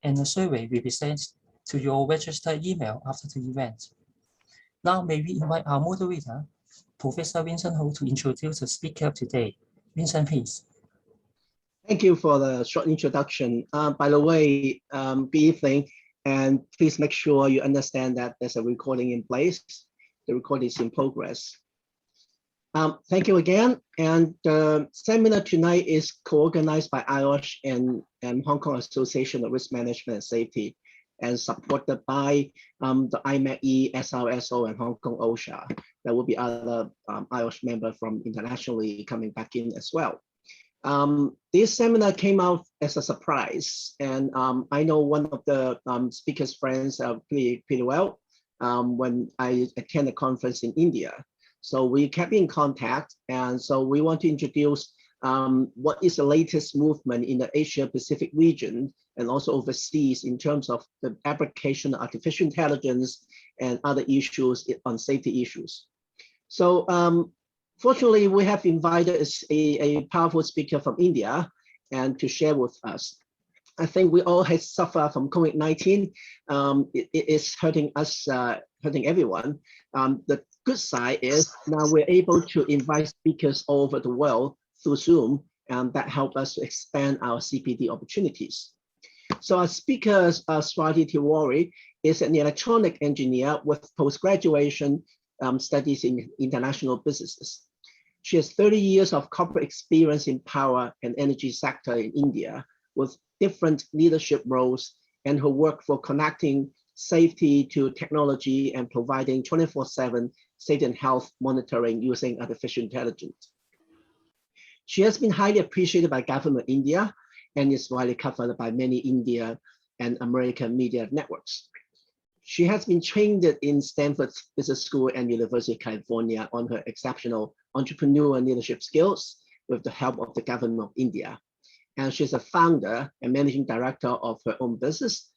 and a survey will be sent to your registered email after the event. Now, may we invite our moderator, Professor Vincent Ho, to introduce the speaker today. Vincent, please. Thank you for the short introduction. By the way, good evening, and please make sure you understand that there's a recording in place. The recording is in progress. Thank you again. And the seminar tonight is co-organized by IOSH and Hong Kong Association of Risk Management and Safety, and supported by the IMAC-E, SRSO, and Hong Kong OSHA. There will be other IOSH members from internationally coming back in as well. This seminar came out as a surprise, and I know one of the speakers' friends pretty well when I attend a conference in India. So we kept in contact, and so we want to introduce what is the latest movement in the Asia-Pacific region and also overseas in terms of the application of artificial intelligence and other issues on safety issues. So fortunately, we have invited a powerful speaker from India and to share with us. I think we all have suffered from COVID-19. It is hurting us, hurting everyone. The good side is now we're able to invite speakers all over the world through Zoom, and that helped us to expand our CPD opportunities. So our speaker, Swati Tiwari, is an electronic engineer with post-graduation studies in international businesses. She has 30 years of corporate experience in power and energy sector in India with different leadership roles, and her work for connecting safety to technology and providing 24/7 safety and health monitoring using artificial intelligence. She has been highly appreciated by government India and is widely covered by many India and American media networks. She has been trained in Stanford Business School and University of California on her exceptional entrepreneurial and leadership skills with the help of the government of India. And she's a founder and managing director of her own business,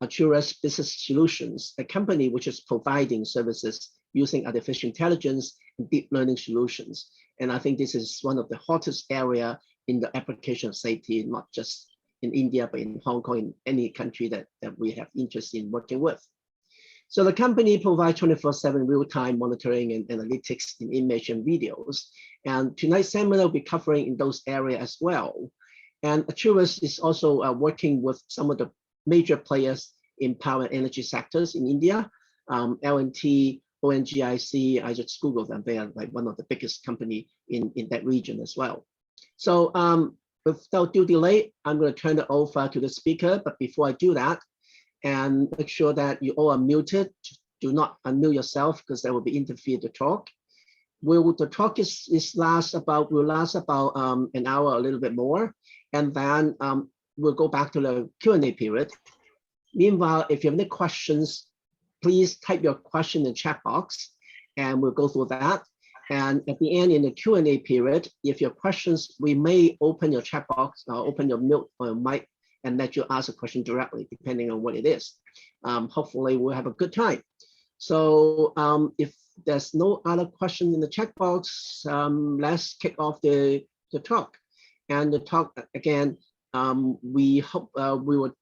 Arcturus Business Solutions, a company which is providing services using artificial intelligence and deep learning solutions. And I think this is one of the hottest area in the application of safety, not just in India, but in Hong Kong, in any country that we have interest in working with. So the company provides 24/7 real-time monitoring and analytics in image and videos. And tonight's seminar will be covering in those areas as well. And Arcturus is also working with some of the major players in power and energy sectors in India, L&T, ONGIC. I just Googled them. They are like one of the biggest company in that region as well. So without due delay, I'm going to turn it over to the speaker. But before I do that, and make sure that you all are muted, do not unmute yourself because that will be interfere the talk. The talk will last about an hour, a little bit more, and then we'll go back to the Q&A period. Meanwhile, if you have any questions, please type your question in the chat box, and we'll go through that. And at the end, in the Q&A period, if your questions, we may open your chat box, open your mute or mic, and let you ask a question directly, depending on what it is. Hopefully, we'll have a good time. So if there's no other question in the chat box, let's kick off the talk. And the talk, again, we hope we will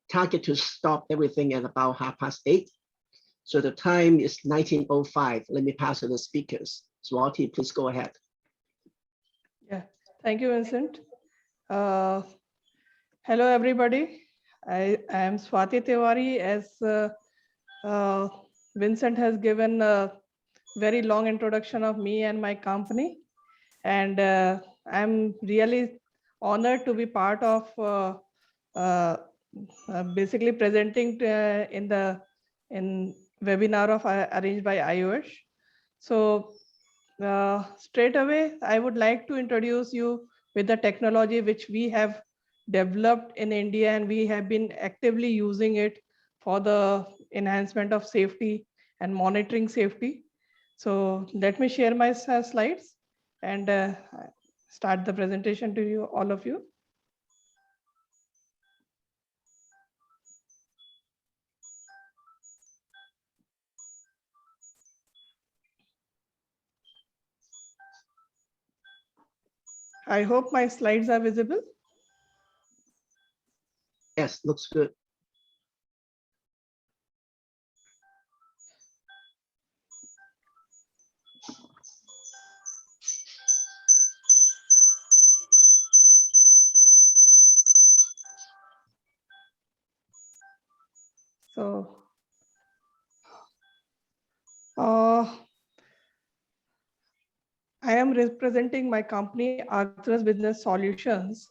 target to stop everything at about 8:30. So the time is 19:05. Let me pass to the speakers. Swati, please go ahead. Yeah, thank you, Vincent. Hello, everybody. I am Swati Tiwari. As Vincent has given a very long introduction of me and my company, and I'm really honored to be part of basically presenting in webinar arranged by IOSH. So straight away, I would like to introduce you with the technology which we have developed in India, and we have been actively using it for the enhancement of safety and monitoring safety. So let me share my slides and start the presentation to you, all of you. I hope my slides are visible. Yes, looks good. So, I am representing my company, Arcturus Business Solutions,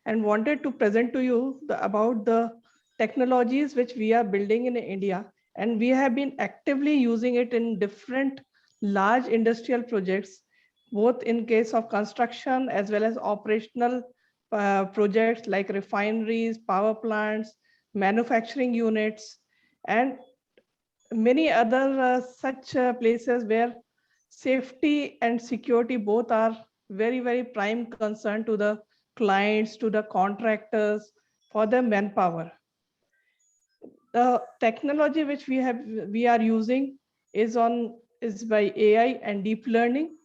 and wanted to present to you about the technologies which we are building in India. And we have been actively using it in different large industrial projects, both in case of construction as well as operational projects like refineries, power plants, manufacturing units, and many other such places where safety and security both are very, very prime concern to the clients, to the contractors, for the manpower. The technology which we are using is by AI and deep learning,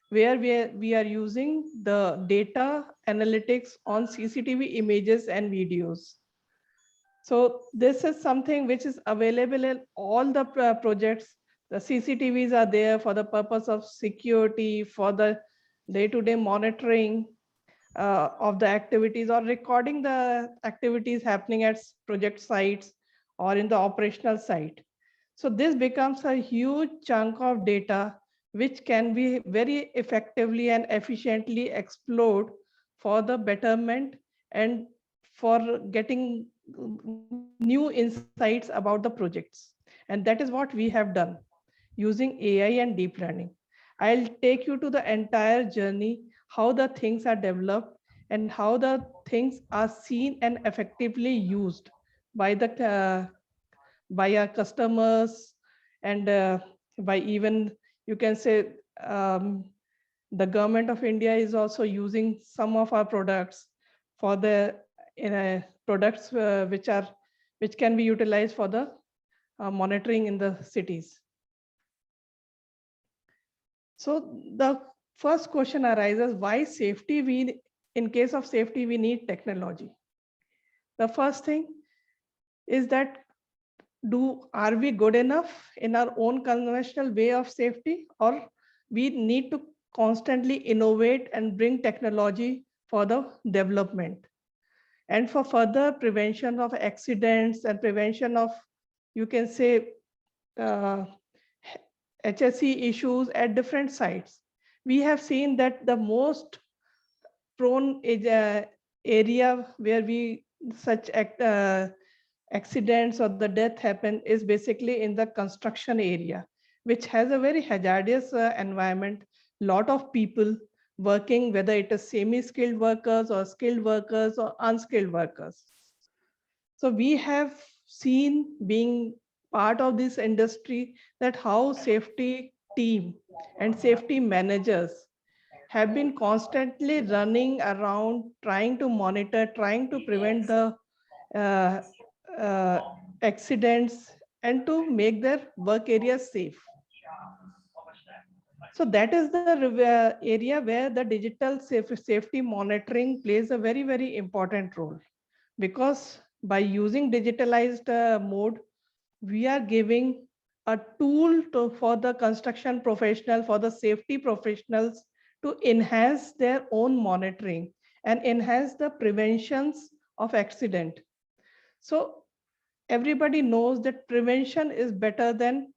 where we are using the data analytics on CCTV images and videos. So this is something which is available in all the projects. The CCTVs are there for the purpose of security, for the day-to-day monitoring of the activities, or recording the activities happening at project sites or in the operational site. So this becomes a huge chunk of data which can be very effectively and efficiently explored for the betterment and for getting new insights about the projects. And that is what we have done using AI and deep learning. I'll take you to the entire journey, how the things are developed and how the things are seen and effectively used by by our customers, and by even, you can say, the government of India is also using some of our products for the products which can be utilized for the monitoring in the cities. So the first question arises, why safety? In case of safety, we need technology. The first thing is that are we good enough in our own conventional way of safety, or we need to constantly innovate and bring technology for the development and for further prevention of accidents and prevention of, you can say, HSE issues at different sites. We have seen that the most prone area where such accidents or the death happen is basically in the construction area, which has a very hazardous environment. Lot of people working, whether it is semi-skilled workers or skilled workers or unskilled workers. So we have seen, being part of this industry, that how safety team and safety managers have been constantly running around, trying to monitor, trying to prevent the accidents and to make their work areas safe. So that is the area where the digital safety monitoring plays a very, very important role, because by using digitalized mode, we are giving a tool for the construction professional, for the safety professionals, to enhance their own monitoring and enhance the preventions of accident. So everybody knows that prevention is better than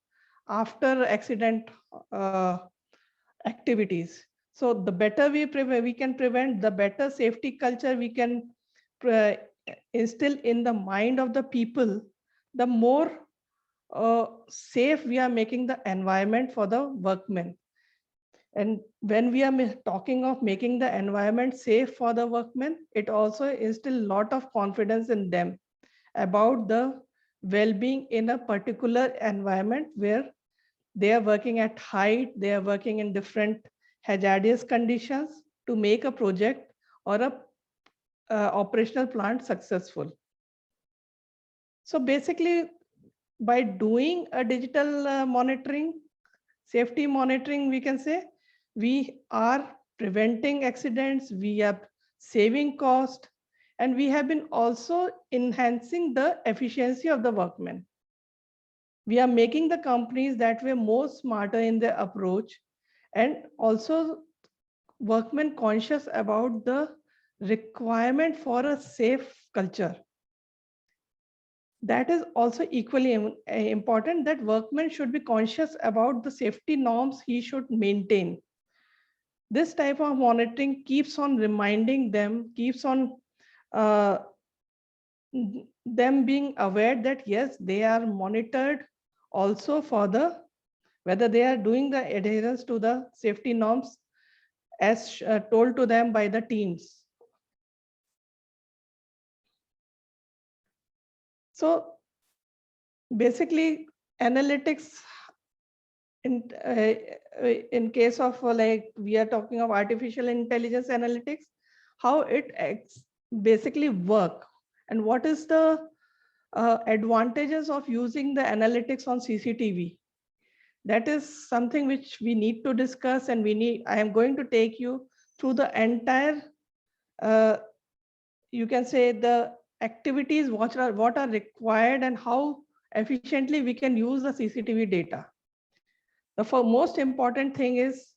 after accident activities. So the better we can prevent, the better safety culture we can instill in the mind of the people, the more safe we are making the environment for the workmen. And when we are talking of making the environment safe for the workmen, it also instills a lot of confidence in them about the well-being in a particular environment where they are working at height, they are working in different hazardous conditions to make a project or a operational plant successful. So basically, by doing a digital monitoring, safety monitoring, we can say, we are preventing accidents, we are saving cost, and we have been also enhancing the efficiency of the workmen. We are making the companies that way more smarter in their approach, and also workmen conscious about the requirement for a safe culture. that is also equally important, that workman should be conscious about the safety norms he should maintain. This type of monitoring keeps on reminding them, keeps on them being aware that yes, they are monitored also for the whether they are doing the adherence to the safety norms as told to them by the teams. So basically analytics in case of like we are talking of artificial intelligence analytics, how it basically work and what is the advantages of using the analytics on CCTV. That is something which we need to discuss, and I am going to take you through the entire, you can say, the activities what are required and how efficiently we can use the CCTV data. The most important thing is,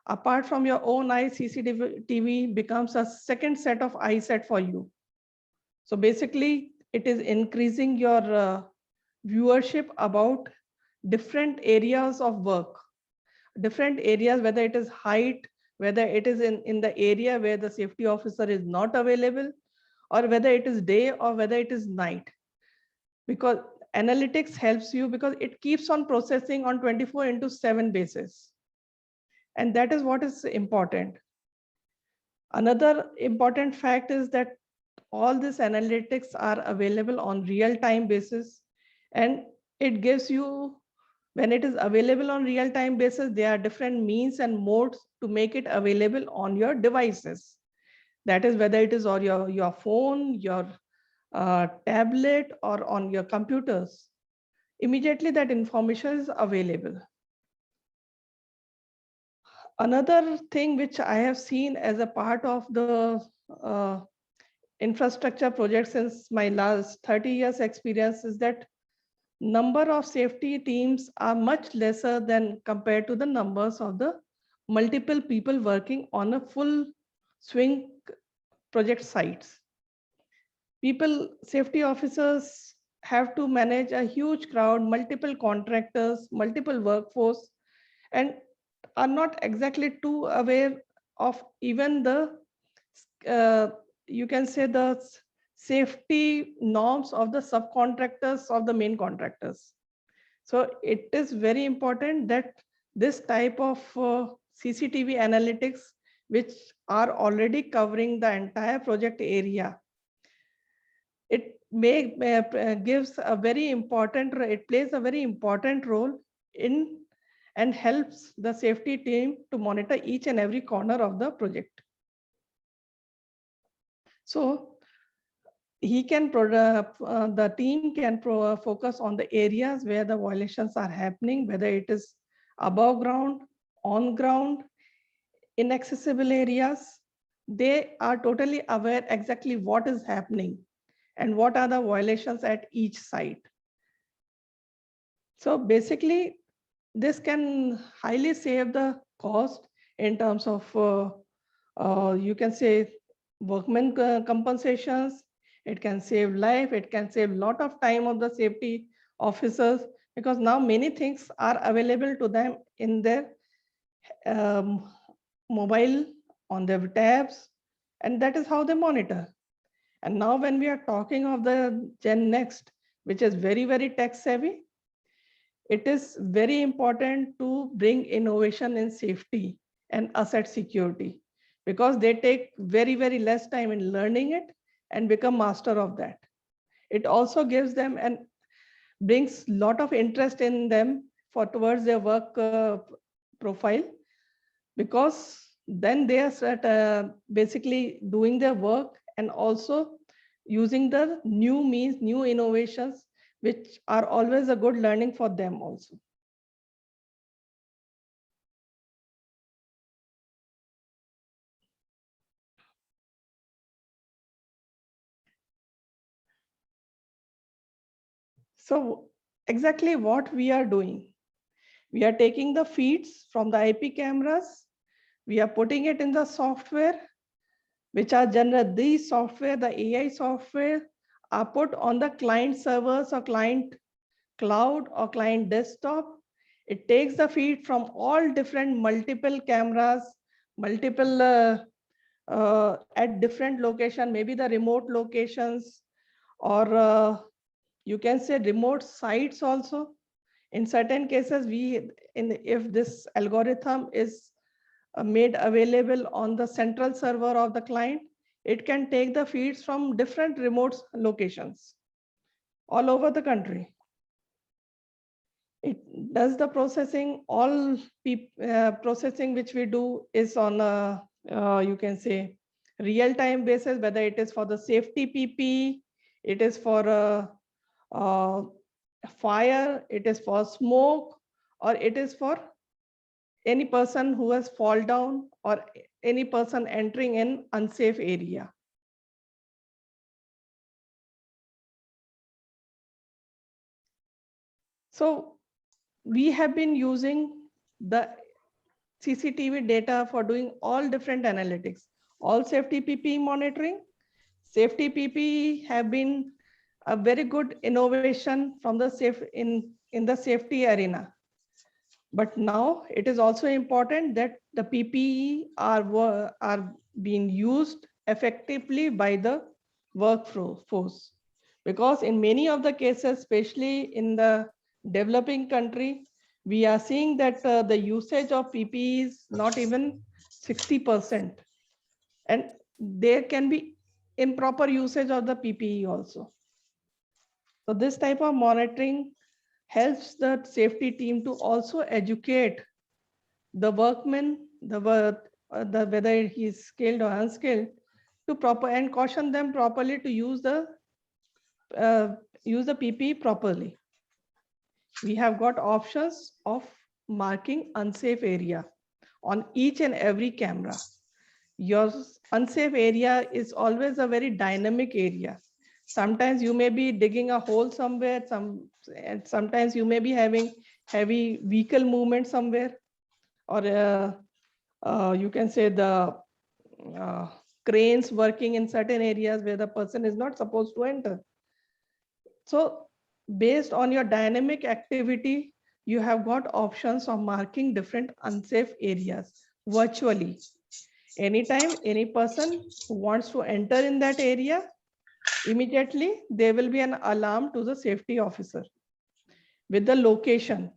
apart from your own eye, CCTV becomes a second set of eyesight for you. So basically, it is increasing your viewership about different areas of work, different areas, whether it is height, whether it is in the area where the safety officer is not available, or whether it is day or whether it is night. Because analytics helps you because it keeps on processing on 24/7 basis. And that is what is important. Another important fact is that all these analytics are available on real-time basis, and it gives you, when it is available on real-time basis, there are different means and modes to make it available on your devices. That is whether it is on your phone, your tablet, or on your computers. Immediately that information is available. Another thing which I have seen as a part of the infrastructure project since my last 30 years experience is that number of safety teams are much lesser than compared to the numbers of the multiple people working on a full swing project sites. Safety officers have to manage a huge crowd, multiple contractors, multiple workforce, and are not exactly too aware of even the, you can say, the safety norms of the subcontractors of the main contractors. So it is very important that this type of CCTV analytics, which are already covering the entire project area, it gives a very important, it plays a very important role in and helps the safety team to monitor each and every corner of the project. So the team can focus on the areas where the violations are happening, whether it is above ground, on ground, inaccessible areas. They are totally aware exactly what is happening and what are the violations at each site. So basically, this can highly save the cost in terms of, you can say, workman compensations. It can save life. It can save a lot of time of the safety officers, because now many things are available to them in their mobile, on their tabs, and that is how they monitor. And now when we are talking of the Gen Next, which is very, very tech savvy, it is very important to bring innovation in safety and asset security, because they take very, very less time in learning it and become master of that. It also gives them and brings a lot of interest in them towards their work profile, because then they are basically doing their work and also using the new means, new innovations, which are always a good learning for them also. So exactly what we are doing, we are taking the feeds from the IP cameras, we are putting it in the software, which are these software, the AI software are put on the client servers or client cloud or client desktop. It takes the feed from all different multiple cameras, multiple at different location, maybe the remote locations, or you can say remote sites also. In certain cases, if this algorithm is made available on the central server of the client, it can take the feeds from different remote locations all over the country. It does the processing. All processing which we do is on a you can say real-time basis, whether it is for the safety PP, it is for fire, it is for smoke, or it is for any person who has fall down or any person entering an unsafe area. So we have been using the CCTV data for doing all different analytics, all safety PPE monitoring. Safety PPE have been a very good innovation from the in the safety arena. But now it is also important that the PPE are being used effectively by the workforce, because in many of the cases, especially in the developing country, we are seeing that the usage of PPE is not even 60%, and there can be improper usage of the PPE also. So this type of monitoring helps the safety team to also educate the workman, whether he's skilled or unskilled, to and caution them properly to use the PPE properly. We have got options of marking unsafe area on each and every camera. Your unsafe area is always a very dynamic area. Sometimes you may be digging a hole somewhere, and sometimes you may be having heavy vehicle movement somewhere, or you can say the cranes working in certain areas where the person is not supposed to enter. So based on your dynamic activity, you have got options of marking different unsafe areas virtually. Anytime any person who wants to enter in that area, immediately there will be an alarm to the safety officer with the location.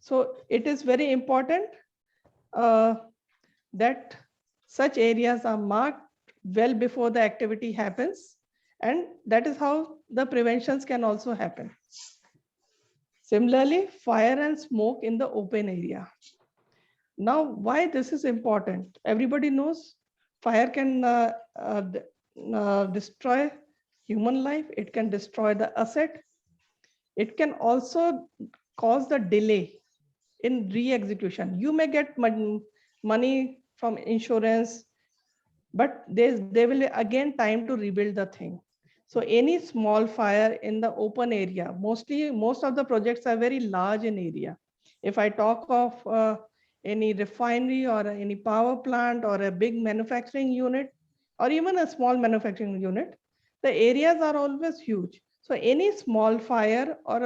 So it is very important that such areas are marked well before the activity happens, and that is how the preventions can also happen. Similarly, fire and smoke in the open area. Now, why this is important? Everybody knows fire can destroy human life. It can destroy the asset. It can also cause the delay in re-execution. You may get money from insurance, but there will again time to rebuild the thing. So any small fire in the open area, most of the projects are very large in area. If I talk of any refinery or any power plant or a big manufacturing unit, or even a small manufacturing unit, the areas are always huge. So any small fire or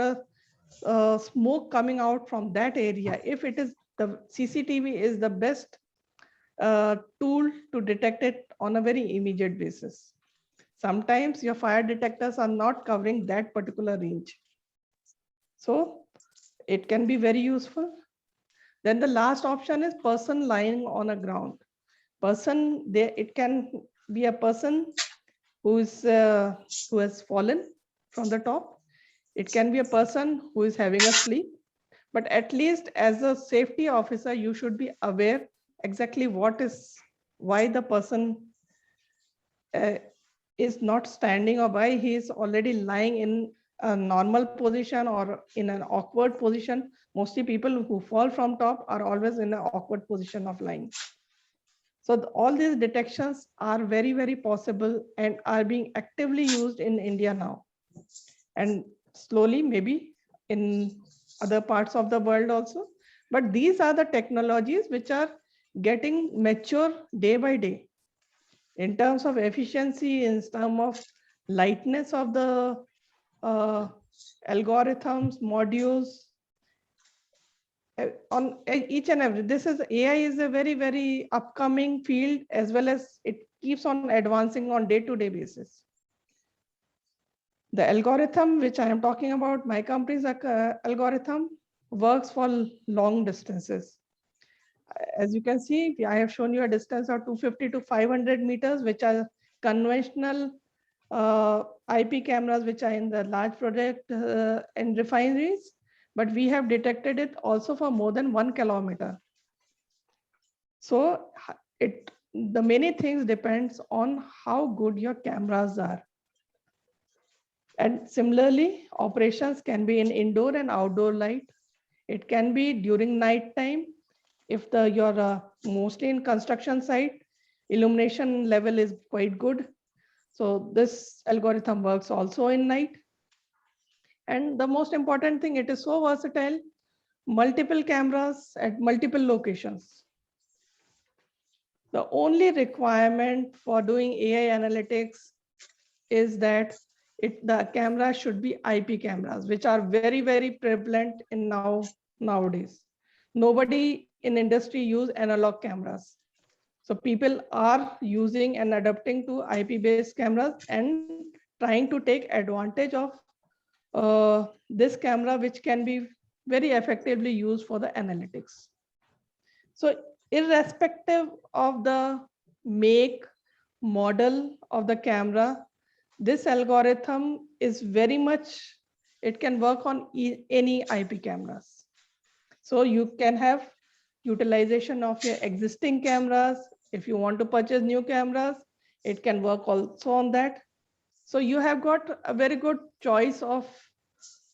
a smoke coming out from that area, if it is the CCTV is the best tool to detect it on a very immediate basis. Sometimes your fire detectors are not covering that particular range. So it can be very useful. Then the last option is person lying on a ground. It can be a person who has fallen from the top. It can be a person who is having a sleep. But at least as a safety officer, you should be aware exactly why the person is not standing, or why he is already lying in a normal position or in an awkward position. Mostly people who fall from top are always in an awkward position of lying. So all these detections are very, very possible and are being actively used in India now. And slowly, maybe in other parts of the world also. But these are the technologies which are getting mature day by day in terms of efficiency, in terms of lightness of the algorithms, modules, on each and every. This is AI is a very, very upcoming field, as well as it keeps on advancing on day-to-day basis. The algorithm which I am talking about, my company's algorithm, works for long distances. As you can see, I have shown you a distance of 250 to 500 meters, which are conventional IP cameras, which are in the large project and refineries. But we have detected it also for more than 1 kilometer. So the many things depends on how good your cameras are. And similarly, operations can be in indoor and outdoor light. It can be during night time. If you're mostly in construction site, illumination level is quite good. So this algorithm works also in night. And the most important thing, it is so versatile, multiple cameras at multiple locations. The only requirement for doing AI analytics is that the camera should be IP cameras, which are very, very prevalent in nowadays. Nobody in industry use analog cameras. So people are using and adapting to IP-based cameras and trying to take advantage of this camera, which can be very effectively used for the analytics. So irrespective of the make, model of the camera, this algorithm is very much, it can work on any IP cameras. So you can have utilization of your existing cameras. If you want to purchase new cameras, it can work also on that. So you have got a very good choice of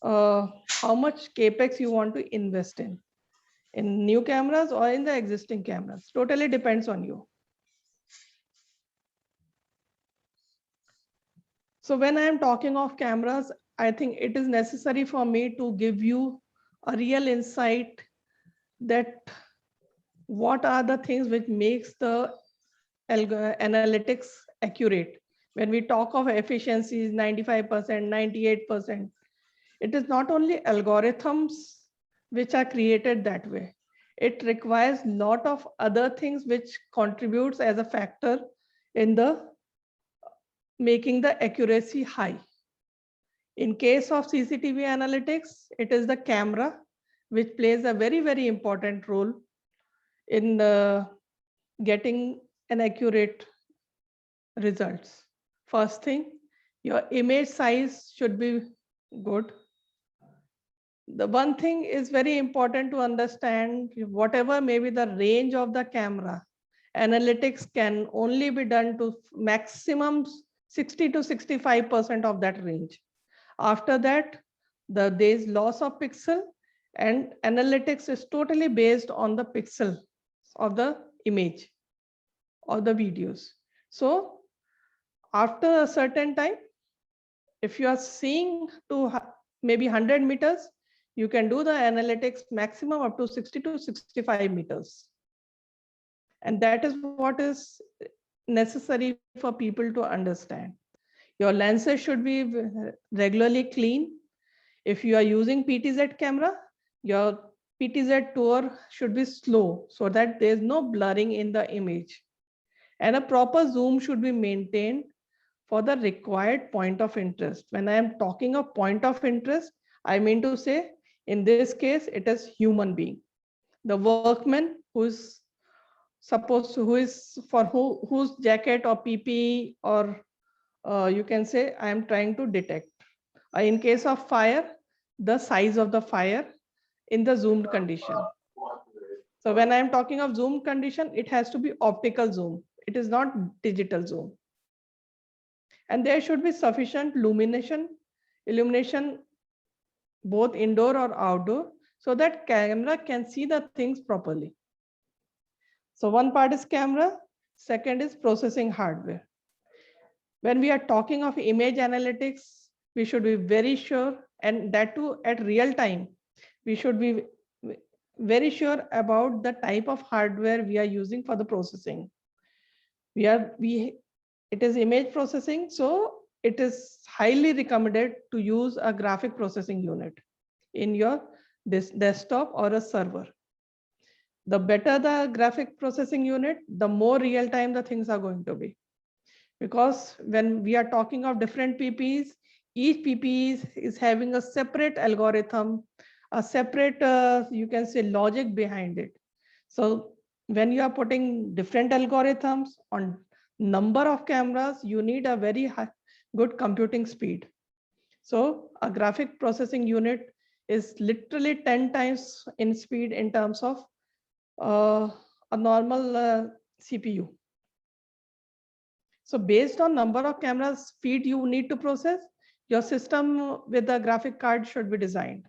how much capex you want to invest in new cameras or in the existing cameras. Totally depends on you. So when I am talking of cameras, I think it is necessary for me to give you a real insight that what are the things which makes the analytics accurate. When we talk of efficiencies, 95%, 98%, it is not only algorithms which are created that way. It requires a lot of other things which contributes as a factor in the making the accuracy high. In case of CCTV analytics, it is the camera which plays a very, very important role in getting an accurate results. First thing, your image size should be good. The one thing is very important to understand, whatever may be the range of the camera, analytics can only be done to maximum 60 to 65% of that range. After that, there is loss of pixel, and analytics is totally based on the pixel of the image or the videos. So after a certain time, if you are seeing to maybe 100 meters, you can do the analytics maximum up to 60 to 65 meters. And that is what is necessary for people to understand. Your lenses should be regularly clean. If you are using PTZ camera, your PTZ tour should be slow so that there is no blurring in the image. And a proper zoom should be maintained for the required point of interest. When I am talking of point of interest, I mean to say, in this case, it is human being. The workman whose jacket or PPE or you can say I am trying to detect. In case of fire, the size of the fire in the zoomed condition. So when I am talking of zoom condition, it has to be optical zoom. It is not digital zoom. And there should be sufficient illumination, both indoor or outdoor, so that camera can see the things properly. So one part is camera, second is processing hardware. When we are talking of image analytics, we should be very sure, and that too at real time, we should be very sure about the type of hardware we are using for the processing. It is image processing, so it is highly recommended to use a graphic processing unit in your desktop or a server. The better the graphic processing unit, the more real time the things are going to be. Because when we are talking of different PPs, each PP is having a separate algorithm, a separate, you can say, logic behind it. So when you are putting different algorithms on number of cameras, you need a very good computing speed. So a graphic processing unit is literally 10 times in speed in terms of a normal CPU. So based on number of cameras feed you need to process, your system with the graphic card should be designed.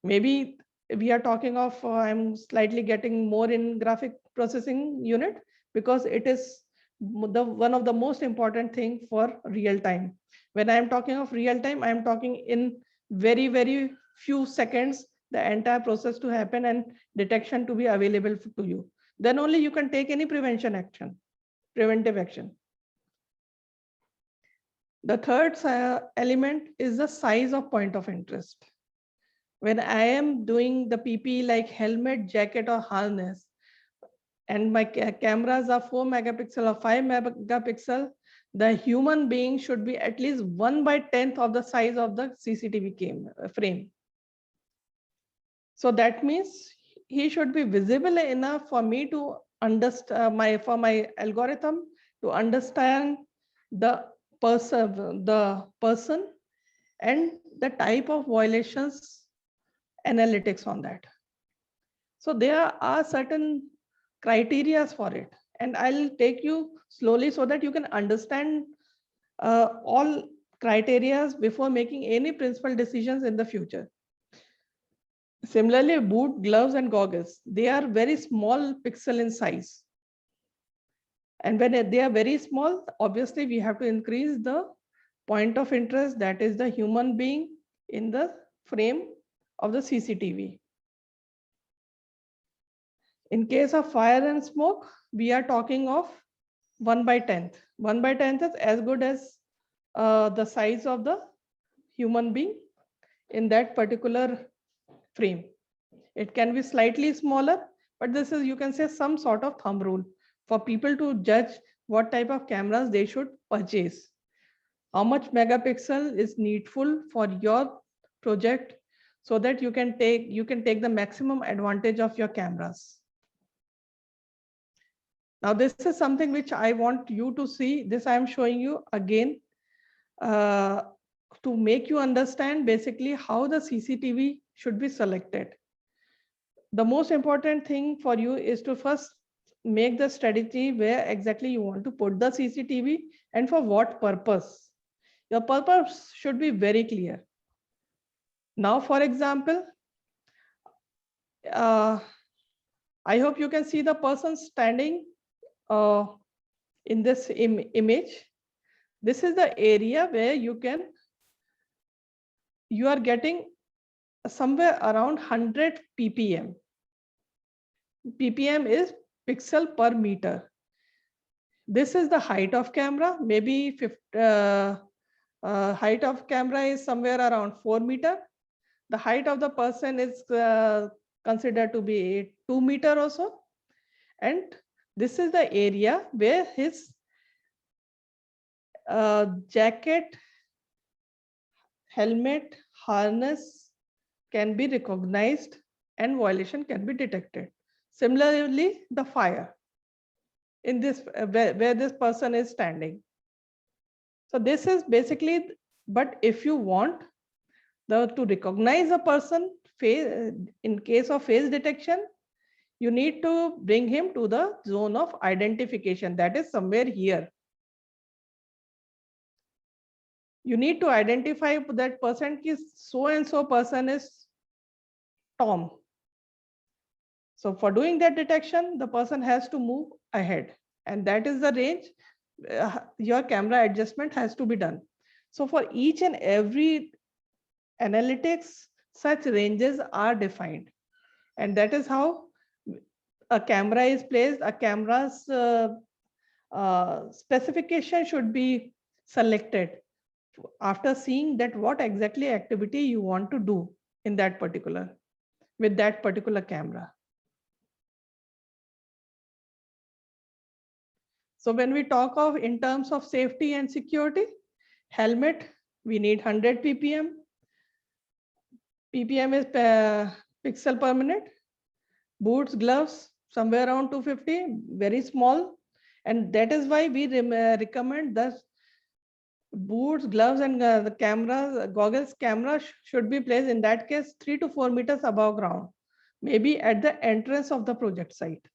Maybe we are talking of, I'm slightly getting more in graphic processing unit because it is one of the most important thing for real time. When I'm talking of real time, I'm talking in very, very few seconds, the entire process to happen and detection to be available to you. Then only you can take any preventive action. The third element is the size of point of interest. When I am doing the PP like helmet, jacket, or harness, and my cameras are 4 megapixel or 5 megapixel, the human being should be at least 1/10 of the size of the CCTV frame. So that means he should be visible enough for me to understand my algorithm to understand the person and the type of violations analytics on that. So there are certain criteria for it, and I'll take you slowly so that you can understand all criteria before making any principal decisions in the future. Similarly, boot, gloves, and goggles, they are very small pixel in size. And when they are very small, obviously we have to increase the point of interest, that is the human being in the frame of the CCTV. In case of fire and smoke, we are talking of 1/10. 1/10 is as good as the size of the human being in that particular frame. It can be slightly smaller, but this is, you can say, some sort of thumb rule for people to judge what type of cameras they should purchase. How much megapixel is needful for your project so that you can take the maximum advantage of your cameras. Now, this is something which I want you to see. This I am showing you again to make you understand basically how the CCTV should be selected. The most important thing for you is to first make the strategy where exactly you want to put the CCTV and for what purpose. Your purpose should be very clear. Now, for example, I hope you can see the person standing in this image. This is the area where you are getting somewhere around 100 ppm. ppm is pixel per meter. This is the height of camera. Maybe height of camera is somewhere around 4 meters. The height of the person is considered to be 2 meters or so. And this is the area where his jacket, helmet, harness can be recognized and violation can be detected. Similarly, the fire in this where this person is standing. So this is basically, but if you want to recognize a person face, in case of face detection, you need to bring him to the zone of identification, that is somewhere here. You need to identify that person, so and so person is Tom. So for doing that detection, the person has to move ahead, and that is the range your camera adjustment has to be done. So for each and every analytics, such ranges are defined, and that is how a camera is placed. A camera's specification should be selected after seeing that what exactly activity you want to do in that particular, with that particular camera. So when we talk of in terms of safety and security, helmet, we need 100 ppm. ppm is pixel per minute. Boots, gloves, somewhere around 250, very small. And that is why we recommend the boots, gloves, and the cameras, goggles, camera should be placed in that case 3 to 4 meters above ground, maybe at the entrance of the project site,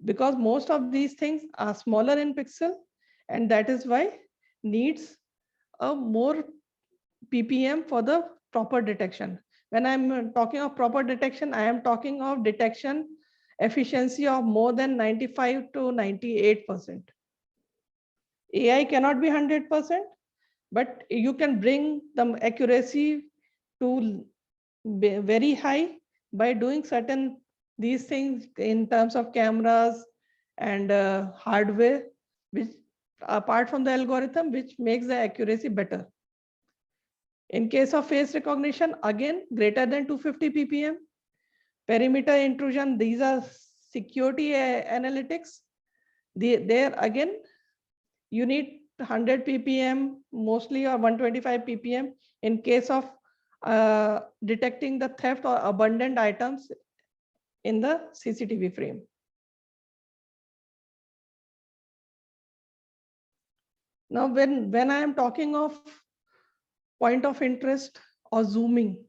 because most of these things are smaller in pixel, and that is why needs a more ppm for the proper detection. When I'm talking of proper detection, I am talking of detection efficiency of more than 95 to 98%. AI cannot be 100%, but you can bring the accuracy to very high by doing certain these things in terms of cameras and hardware, which apart from the algorithm, which makes the accuracy better. In case of face recognition, again, greater than 250 ppm. Perimeter intrusion, these are security analytics. There again, you need 100 ppm mostly, or 125 ppm in case of detecting the theft or abundant items in the CCTV frame. Now, when I am talking of point of interest or zooming,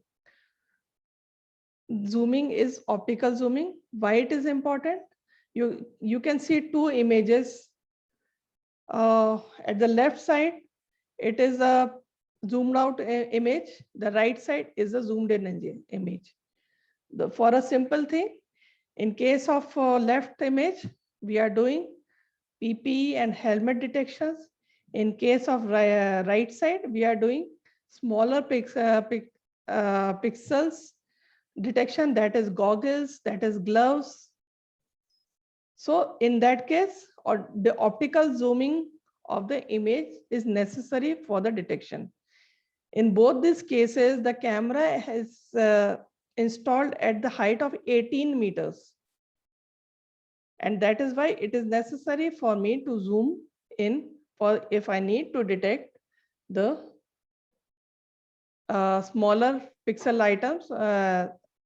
zooming is optical zooming. Why it is important? You can see two images. At the left side, it is a zoomed out image. The right side is a zoomed in image. For a simple thing, in case of left image, we are doing PPE and helmet detections. In case of right side, we are doing smaller pixels detection, that is goggles, that is gloves. So in that case, or the optical zooming of the image is necessary for the detection. In both these cases, the camera is installed at the height of 18 meters. And that is why it is necessary for me to zoom in for if I need to detect the smaller pixel items,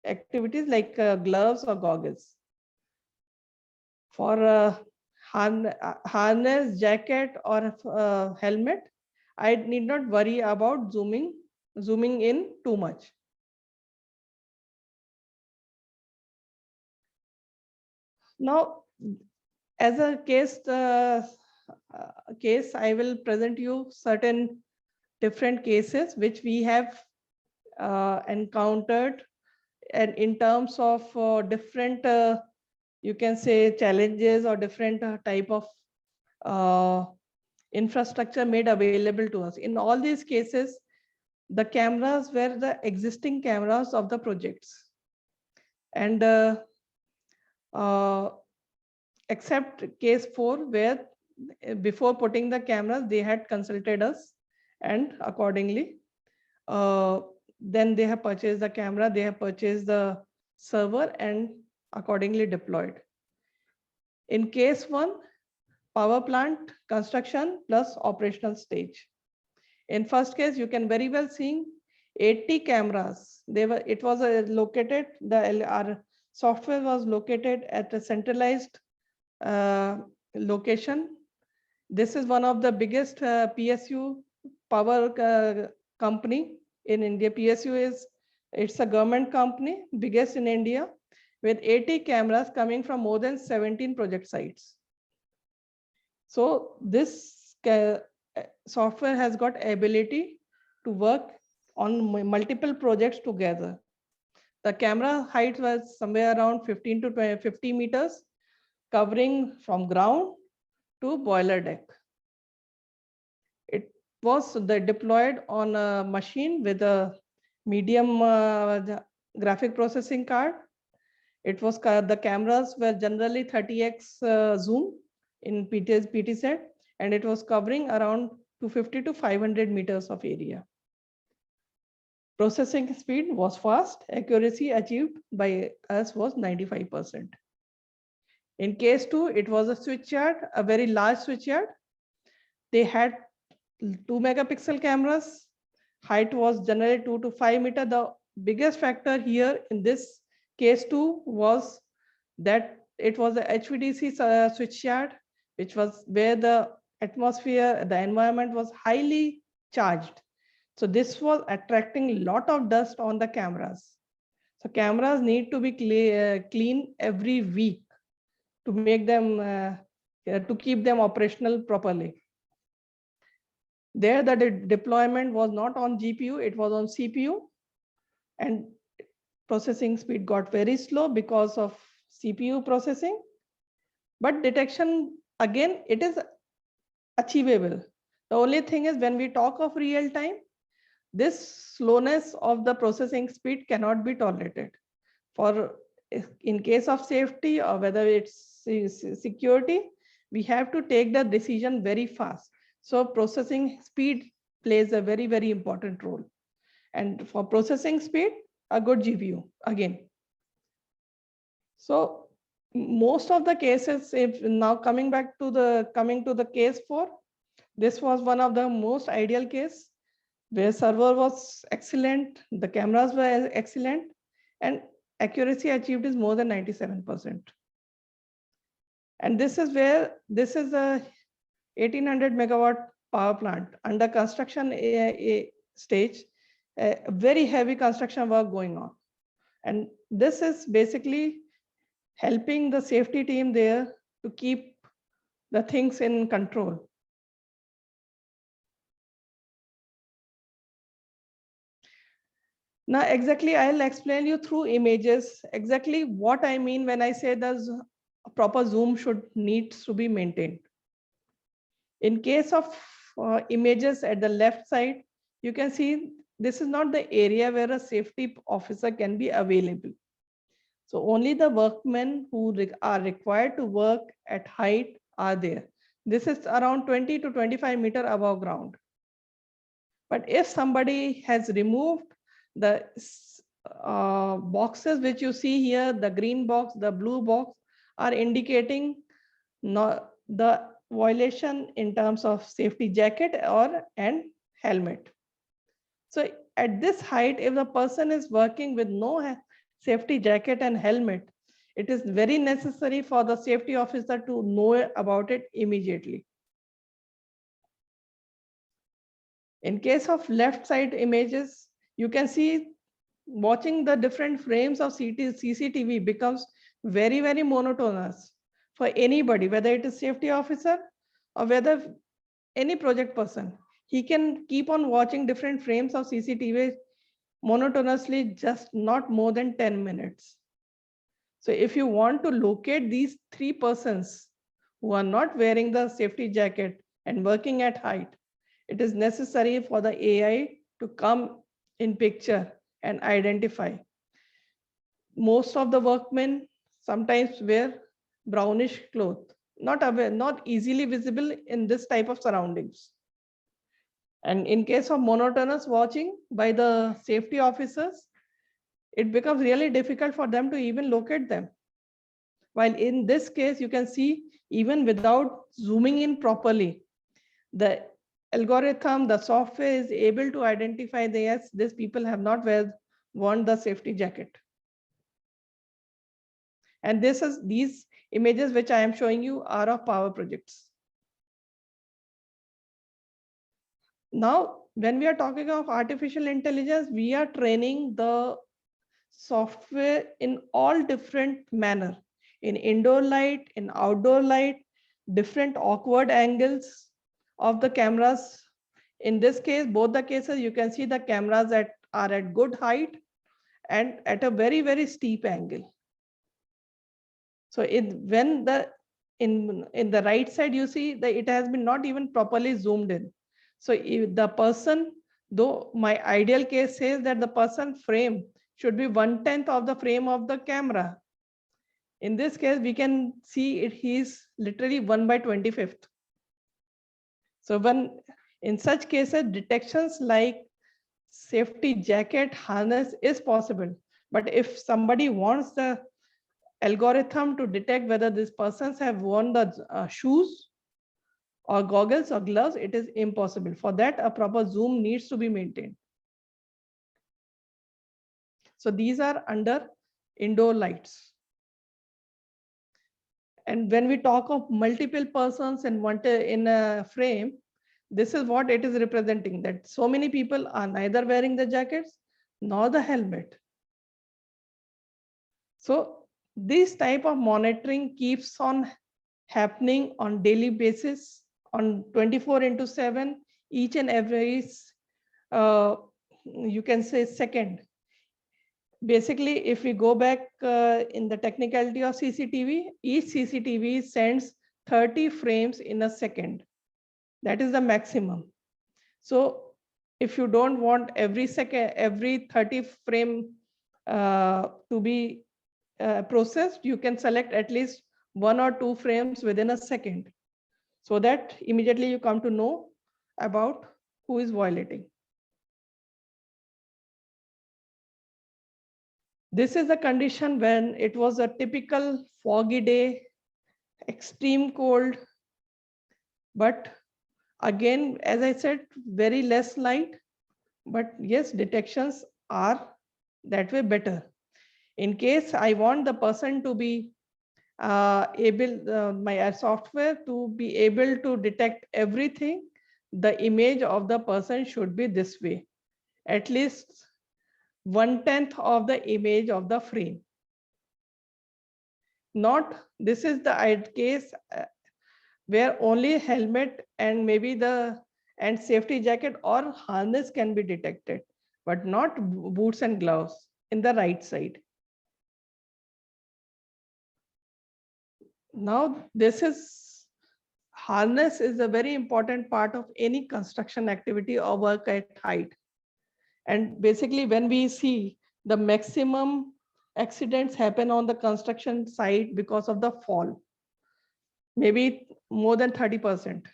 activities like gloves or goggles. For harness, jacket, or helmet, I need not worry about zooming in too much. Now, as a case, I will present you certain different cases which we have encountered, and in terms of different, you can say, challenges or different type of infrastructure made available to us. In all these cases, the cameras were the existing cameras of the projects, and except case 4, where before putting the cameras, they had consulted us, and accordingly, then they have purchased the camera, they have purchased the server, and accordingly deployed. In case 1, power plant construction plus operational stage. In first case, you can very well see 80 cameras. It was located, our software was located at a centralized location. This is one of the biggest PSU power company in India. PSU it's a government company, biggest in India, with 80 cameras coming from more than 17 project sites. So this software has got ability to work on multiple projects together. The camera height was somewhere around 15 to 50 meters, covering from ground to boiler deck. It was deployed on a machine with a medium graphic processing card. It was the cameras were generally 30x zoom in PT set, and it was covering around 250 to 500 meters of area. Processing speed was fast. Accuracy achieved by us was 95%. In case 2, it was a switch yard, a very large switch yard. They had 2 megapixel cameras. Height was generally 2 to 5 meters. The biggest factor here in this case 2 was that it was a HVDC switch yard, which was where the atmosphere, the environment was highly charged. So this was attracting a lot of dust on the cameras. So cameras need to be clean every week to make them, to keep them operational properly. There, the deployment was not on GPU, it was on CPU, and processing speed got very slow because of CPU processing. But detection, again, it is achievable. The only thing is when we talk of real time, this slowness of the processing speed cannot be tolerated. For in case of safety or whether it's security, we have to take the decision very fast. So processing speed plays a very, very important role. And for processing speed, a good GPU again. So most of the cases, if now coming to the case 4, this was one of the most ideal case where server was excellent, the cameras were excellent, and accuracy achieved is more than 97%. And this is where this is a 1800 megawatt power plant under construction stage, very heavy construction work going on. And this is basically helping the safety team there to keep the things in control. Now, exactly, I'll explain you through images exactly what I mean when I say the proper zoom needs to be maintained. In case of images at the left side, you can see this is not the area where a safety officer can be available. So only the workmen who are required to work at height are there. This is around 20 to 25 meters above ground. But if somebody has removed the boxes which you see here, the green box, the blue box, are indicating the violation in terms of safety jacket and helmet. So at this height, if the person is working with no safety jacket and helmet, it is very necessary for the safety officer to know about it immediately. In case of left side images, you can see watching the different frames of CCTV becomes very, very monotonous for anybody, whether it is safety officer or whether any project person. He can keep on watching different frames of CCTV monotonously, just not more than 10 minutes. So if you want to locate these 3 persons who are not wearing the safety jacket and working at height, it is necessary for the AI to come in picture and identify. Most of the workmen sometimes wear brownish cloth, not easily visible in this type of surroundings. And in case of monotonous watching by the safety officers, it becomes really difficult for them to even locate them. While in this case, you can see even without zooming in properly, the algorithm, the software is able to identify that yes, these people have not worn the safety jacket. And these images which I am showing you are of power projects. Now, when we are talking of artificial intelligence, we are training the software in all different manner, in indoor light, in outdoor light, different awkward angles of the cameras. In this case, both the cases, you can see the cameras are at good height and at a very, very steep angle. So in the right side, you see that it has been not even properly zoomed in. So if the person, though my ideal case says that the person frame should be 1/10 of the frame of the camera. In this case, we can see he is literally 1/25. So In such cases, detections like safety jacket, harness is possible. But if somebody wants the algorithm to detect whether these persons have worn the shoes or goggles or gloves, it is impossible. For that, a proper zoom needs to be maintained. So these are under indoor lights. And when we talk of multiple persons in a frame, this is what it is representing, that so many people are neither wearing the jackets nor the helmet. So this type of monitoring keeps on happening on daily basis, on 24/7, each and every, you can say, second. Basically, if we go back in the technicality of CCTV, each CCTV sends 30 frames in a second. That is the maximum. So if you don't want every 30 frame to be processed, you can select at least 1 or 2 frames within a second, so that immediately you come to know about who is violating. This is the condition when it was a typical foggy day, extreme cold, but again, as I said, very less light, but yes, detections are that way better. In case I want the person to be my software to be able to detect everything, the image of the person should be this way, at least 1/10 of the image of the frame. Not this is the case where only helmet and maybe and safety jacket or harness can be detected, but not boots and gloves in the right side. Now harness is a very important part of any construction activity or work at height. And basically when we see the maximum accidents happen on the construction site because of the fall, maybe more than 30%.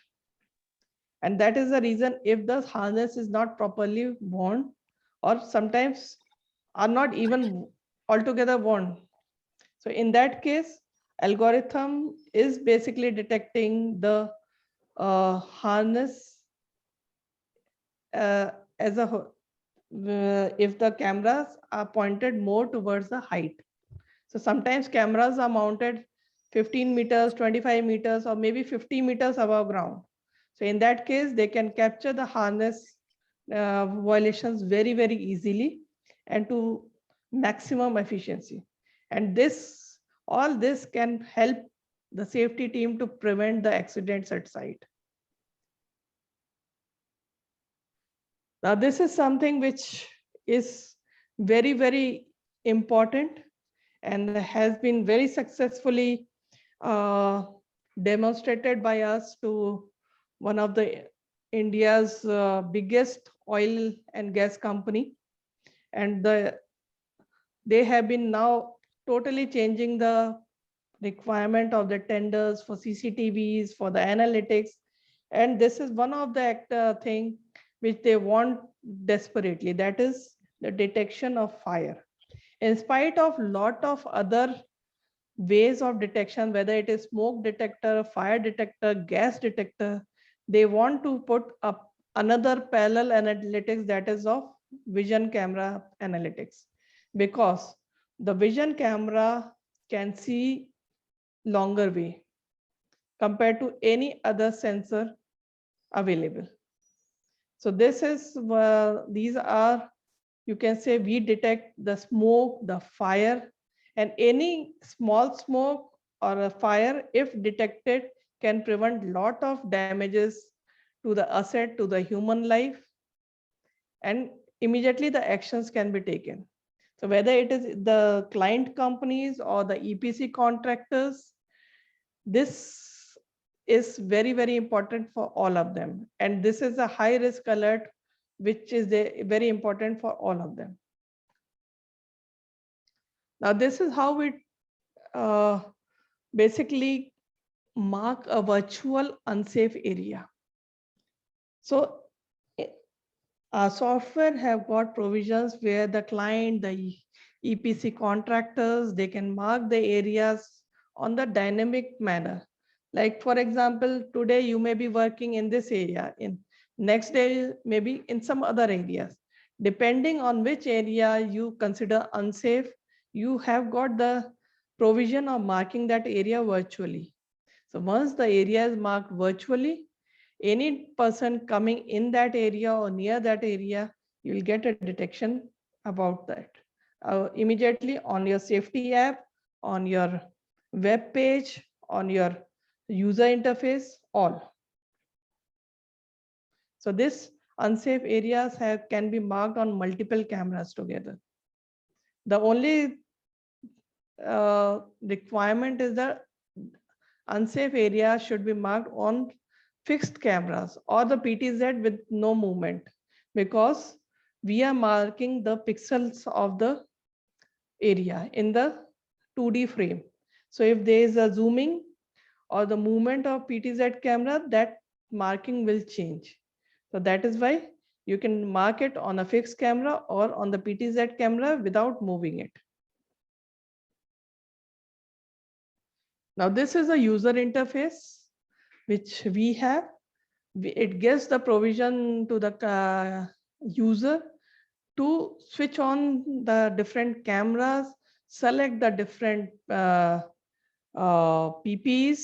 And that is the reason, if the harness is not properly worn, or sometimes are not even altogether worn. So in that case, algorithm is basically detecting the harness as a if the cameras are pointed more towards the height. So sometimes cameras are mounted 15 meters, 25 meters, or maybe 50 meters above ground. So in that case, they can capture the harness violations very, very easily and to maximum efficiency. And all this can help the safety team to prevent the accidents at site. Now, this is something which is very, very important and has been very successfully demonstrated by us to one of the India's biggest oil and gas company. And they have been now totally changing the requirement of the tenders for CCTVs, for the analytics. And this is one of the thing which they want desperately, that is the detection of fire. In spite of lot of other ways of detection, whether it is smoke detector, fire detector, gas detector, they want to put up another parallel analytics, that is of vision camera analytics, because the vision camera can see longer way compared to any other sensor available. So this is these are, you can say, we detect the smoke, the fire, and any small smoke or a fire, if detected, can prevent lot of damages to the asset, to the human life, and immediately the actions can be taken. So whether it is the client companies or the EPC contractors, this is very, very important for all of them. And this is a high risk alert, which is very important for all of them. Now, this is how we basically mark a virtual unsafe area. So Our software have got provisions where the client, the EPC contractors, they can mark the areas on the dynamic manner. Like for example, today you may be working in this area, in next day maybe in some other areas. Depending on which area you consider unsafe, you have got the provision of marking that area virtually. So once the area is marked virtually, any person coming in that area or near that area, you will get a detection about that. Immediately on your safety app, on your web page, on your user interface, all. So this unsafe areas can be marked on multiple cameras together. The only requirement is that unsafe area should be marked on fixed cameras or the PTZ with no movement, because we are marking the pixels of the area in the 2D frame. So if there is a zooming or the movement of PTZ camera, that marking will change. So that is why you can mark it on a fixed camera or on the PTZ camera without moving it. Now this is a user interface which we have. It gives the provision to the user to switch on the different cameras, select the different PPs.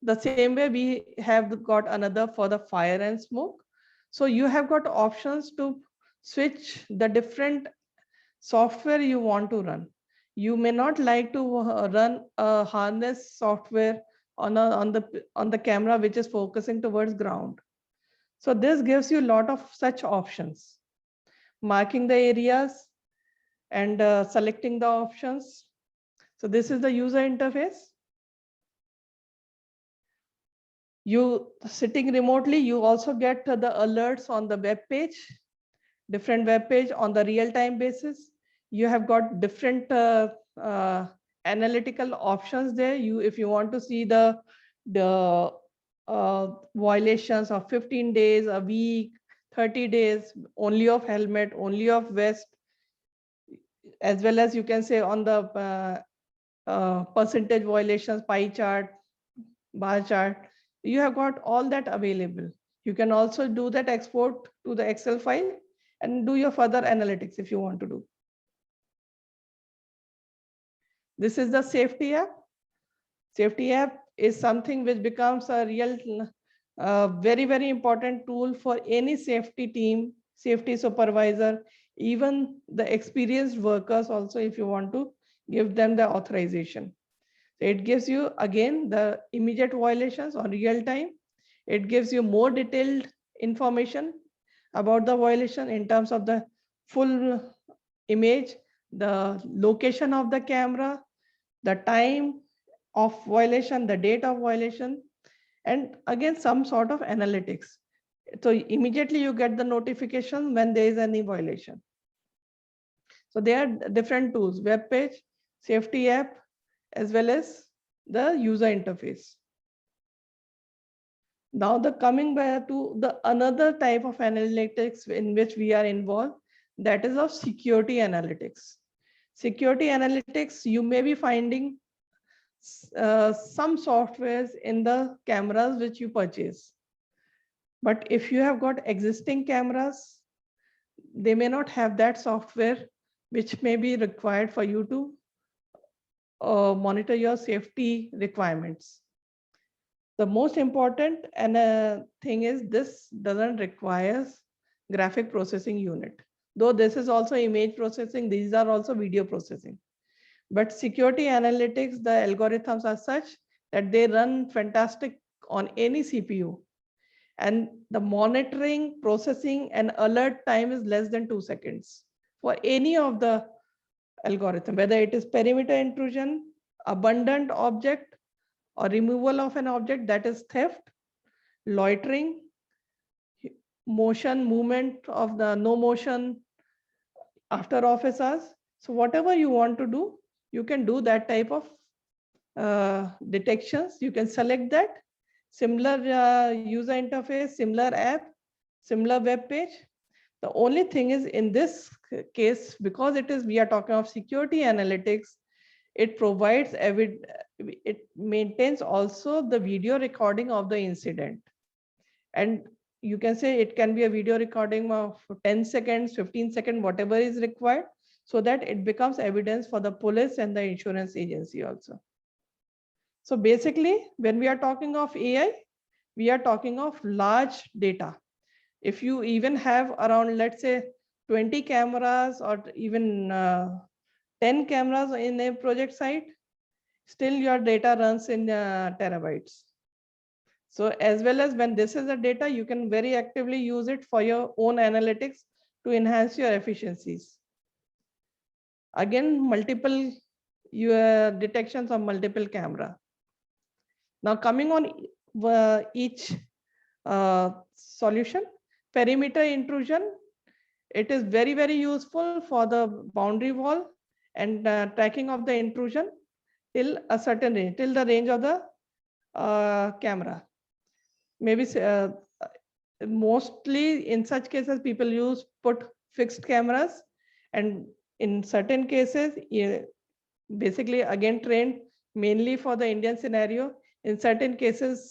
The same way we have got another for the fire and smoke. So you have got options to switch the different software you want to run. You may not like to run a harness software on the camera which is focusing towards ground. So this gives you a lot of such options. Marking the areas and selecting the options. So this is the user interface. You sitting remotely, you also get the alerts on the web page, different web page on the real-time basis. You have got different analytical options there. If you want to see the violations of 15 days, a week, 30 days, only of helmet, only of vest, as well as you can say on the percentage violations, pie chart, bar chart. You have got all that available. You can also do that export to the Excel file and do your further analytics if you want to do. This is the safety app. Safety app is something which becomes a real, very, very important tool for any safety team, safety supervisor, even the experienced workers also, if you want to give them the authorization. So it gives you, again, the immediate violations on real time. It gives you more detailed information about the violation in terms of the full image, the location of the camera, the time of violation, the date of violation, and again, some sort of analytics. So immediately you get the notification when there is any violation. So there are different tools, web page, safety app, as well as the user interface. Now coming back to the another type of analytics in which we are involved, that is of security analytics. Security analytics, you may be finding some softwares in the cameras which you purchase. But if you have got existing cameras, they may not have that software which may be required for you to monitor your safety requirements. The most important thing is this doesn't require graphic processing unit. Though this is also image processing, these are also video processing. But security analytics, the algorithms are such that they run fantastic on any CPU. And the monitoring, processing, and alert time is less than 2 seconds for any of the algorithm, whether it is perimeter intrusion, abundant object, or removal of an object, that is theft, loitering, motion, movement of the no motion after office hours. So whatever you want to do, you can do that type of detections. You can select that. Similar user interface, similar app, similar web page. The only thing is in this case, because we are talking of security analytics, it provides it maintains also the video recording of the incident. And you can say it can be a video recording of 10 seconds, 15 seconds, whatever is required, so that it becomes evidence for the police and the insurance agency also. So basically, when we are talking of AI, we are talking of large data. If you even have around, let's say, 20 cameras or even 10 cameras in a project site, still your data runs in terabytes. So as well as when this is the data, you can very actively use it for your own analytics to enhance your efficiencies. Again, multiple detections of multiple camera. Now coming on each solution, perimeter intrusion, it is very, very useful for the boundary wall and tracking of the intrusion till a certain range, till the range of the camera. Maybe mostly in such cases, people put fixed cameras, and in certain cases, basically again trained mainly for the Indian scenario. In certain cases,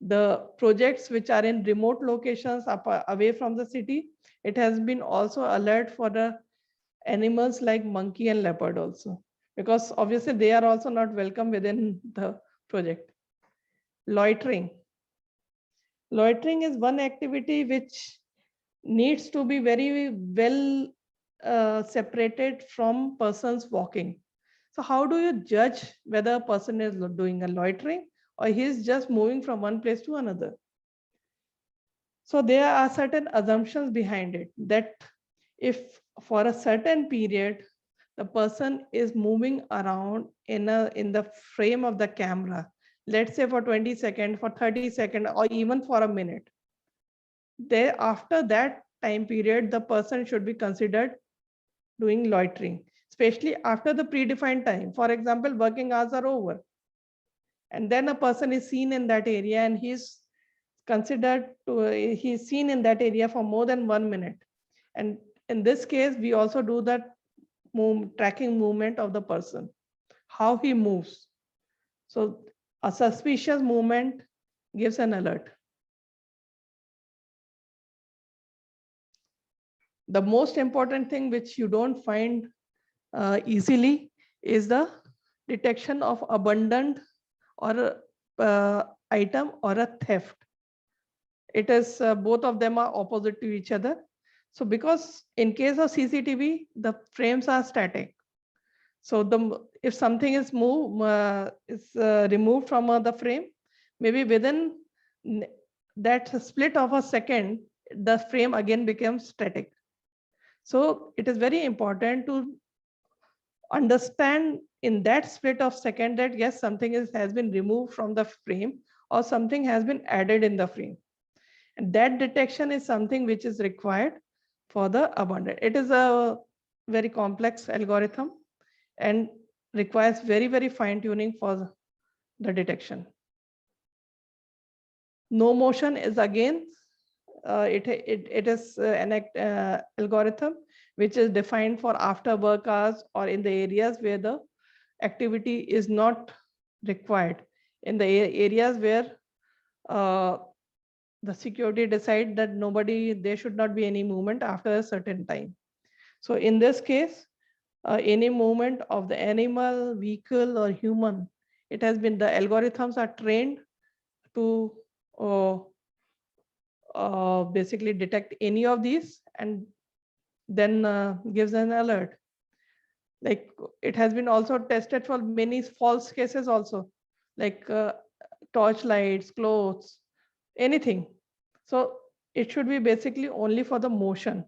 the projects which are in remote locations away from the city, it has been also alert for the animals like monkey and leopard also, because obviously they are also not welcome within the project. Loitering. Loitering is one activity which needs to be very well separated from persons walking. So how do you judge whether a person is doing a loitering or he is just moving from one place to another? So there are certain assumptions behind it, that if for a certain period the person is moving around in the frame of the camera, let's say for 20 seconds, for 30 seconds, or even for a minute, there after that time period, the person should be considered doing loitering, especially after the predefined time. For example, working hours are over, and then a person is seen in that area and he's seen in that area for more than 1 minute. And in this case, we also do that tracking movement of the person, how he moves. So a suspicious movement gives an alert. The most important thing which you don't find easily is the detection of abandoned or item or a theft. It is both of them are opposite to each other. So because in case of CCTV, the frames are static. So if something is removed from the frame, maybe within that split of a second, the frame again becomes static. So it is very important to understand in that split of second that yes, something has been removed from the frame or something has been added in the frame. And that detection is something which is required for the abandoned. It is a very complex algorithm and requires very, very fine tuning for the detection. No motion is again, it is an algorithm which is defined for after work hours or in the areas where the activity is not required, in the areas where the security decide that there should not be any movement after a certain time. So in this case, any movement of the animal, vehicle, or human, the algorithms are trained to basically detect any of these and then gives an alert. Like it has been also tested for many false cases also, like torch lights, clothes, anything. So it should be basically only for the motion.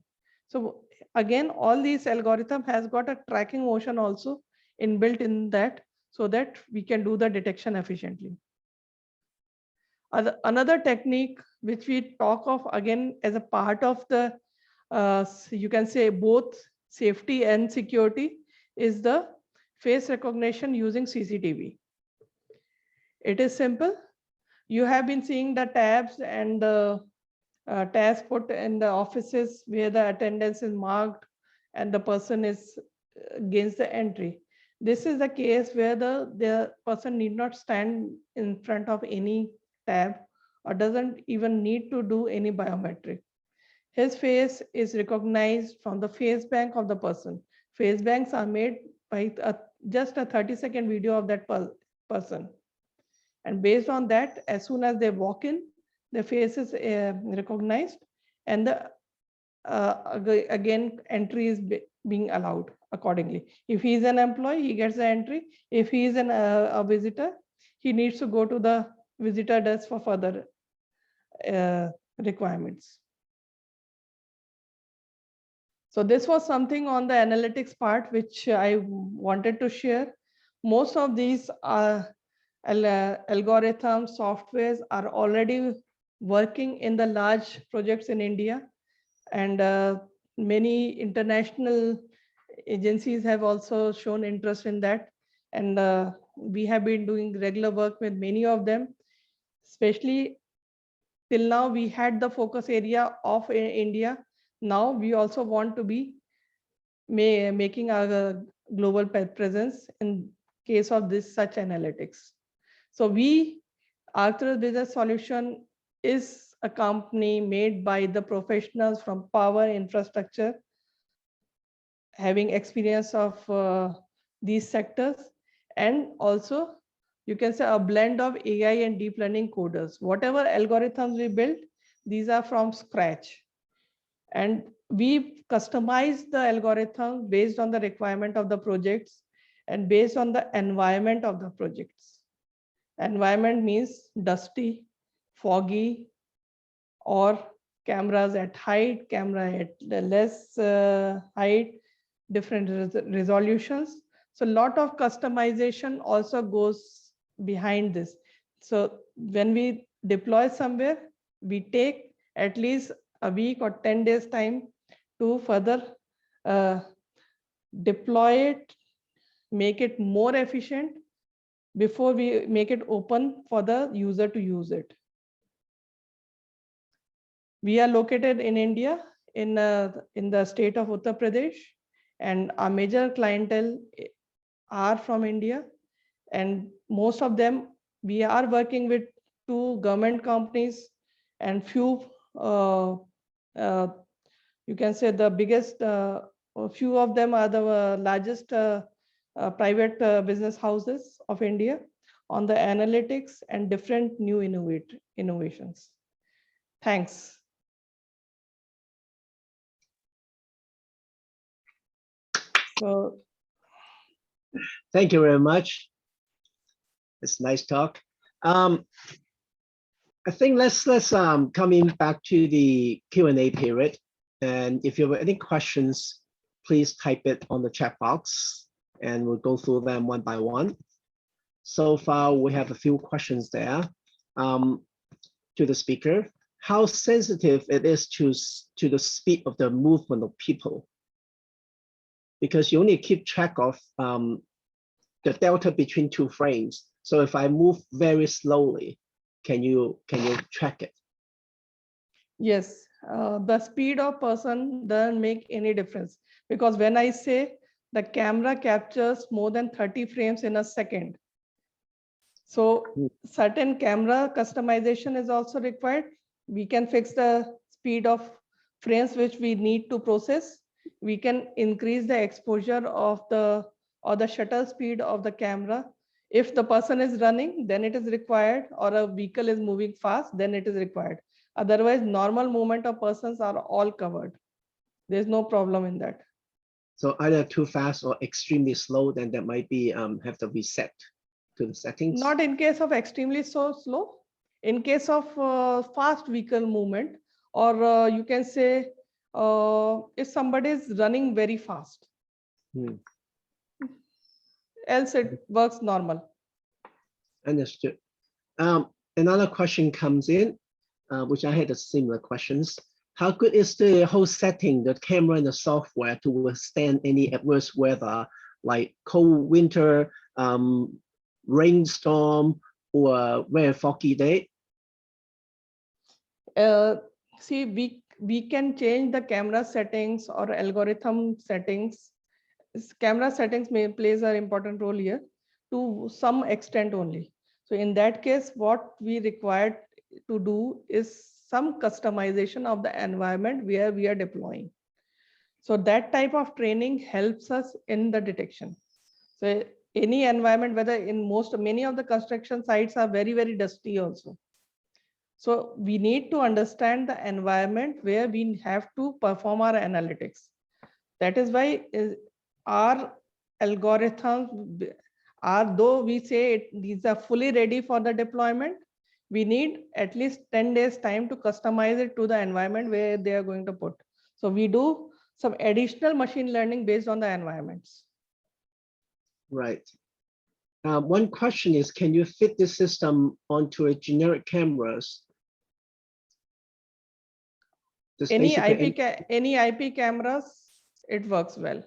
So again, all these algorithm has got a tracking motion also inbuilt in that, so that we can do the detection efficiently. Another technique which we talk of again as a part of the, you can say both safety and security, is the face recognition using CCTV. It is simple. You have been seeing the tabs and the tags put in the offices where the attendance is marked and the person is gains the entry. This is the case where the person need not stand in front of any tab or doesn't even need to do any biometric. His face is recognized from the face bank of the person. Face banks are made by just a 30-second video of that person. And based on that, as soon as they walk in, their face is recognized and the again entry is being allowed accordingly. If he is an employee, he gets the entry. If he is a visitor, he needs to go to the visitor desk for further requirements. So this was something on the analytics part which I wanted to share. Most of these algorithms, softwares are already working in the large projects in India, and many international agencies have also shown interest in that. And we have been doing regular work with many of them, especially till now we had the focus area of India. Now we also want to be making our global presence in case of this such analytics. So we, Arcturus Business Solution is a company made by the professionals from power infrastructure, having experience of these sectors, and also you can say a blend of AI and deep learning coders. Whatever algorithms we built, these are from scratch. And we customize the algorithm based on the requirement of the projects and based on the environment of the projects. Environment means dusty, foggy, or cameras at height, camera at less height, different resolutions. So a lot of customization also goes behind this. So when we deploy somewhere, we take at least a week or 10 days time to further deploy it, make it more efficient before we make it open for the user to use it. We are located in India, in the state of Uttar Pradesh, and our major clientele are from India, and most of them, we are working with 2 government companies and few you can say the biggest, few of them are the largest private business houses of India on the analytics and different new innovations. Thanks. So, Thank you very much. It's nice talk. I think let's coming back to the Q&A period. And if you have any questions, please type it on the chat box and we'll go through them one by one. So far, we have a few questions there to the speaker. How sensitive it is to the speed of the movement of people? Because you only keep track of the delta between 2 frames. So if I move very slowly, can you track it? yes, the speed of person doesn't make any difference, because when I say the camera captures more than 30 frames in a second, so certain camera customization is also required. We can fix the speed of frames which we need to process. We can increase the exposure of the shutter speed of the camera. If the person is running, then it is required, or a vehicle is moving fast, then it is required. Otherwise, normal movement of persons are all covered. There's no problem in that. So either too fast or extremely slow, then that might be have to reset to the settings. Not in case of extremely so slow. In case of fast vehicle movement, or you can say if somebody is running very fast, else it works normal. Understood. Another question comes in, which I had a similar questions. How good is the whole setting, the camera and the software to withstand any adverse weather, like cold winter, rainstorm, or very foggy day? see, we can change the camera settings or algorithm settings. Camera settings plays an important role here to some extent only. So in that case, what we required to do is some customization of the environment where we are deploying. So that type of training helps us in the detection. So any environment, whether in many of the construction sites are very, very dusty also. So we need to understand the environment where we have to perform our analytics. That is why our algorithms are, though we say these are fully ready for the deployment, we need at least 10 days time to customize it to the environment where they are going to put. So we do some additional machine learning based on the environments. Right. One question is, can you fit this system onto a generic cameras? Just Any basically any IP cameras, it works well.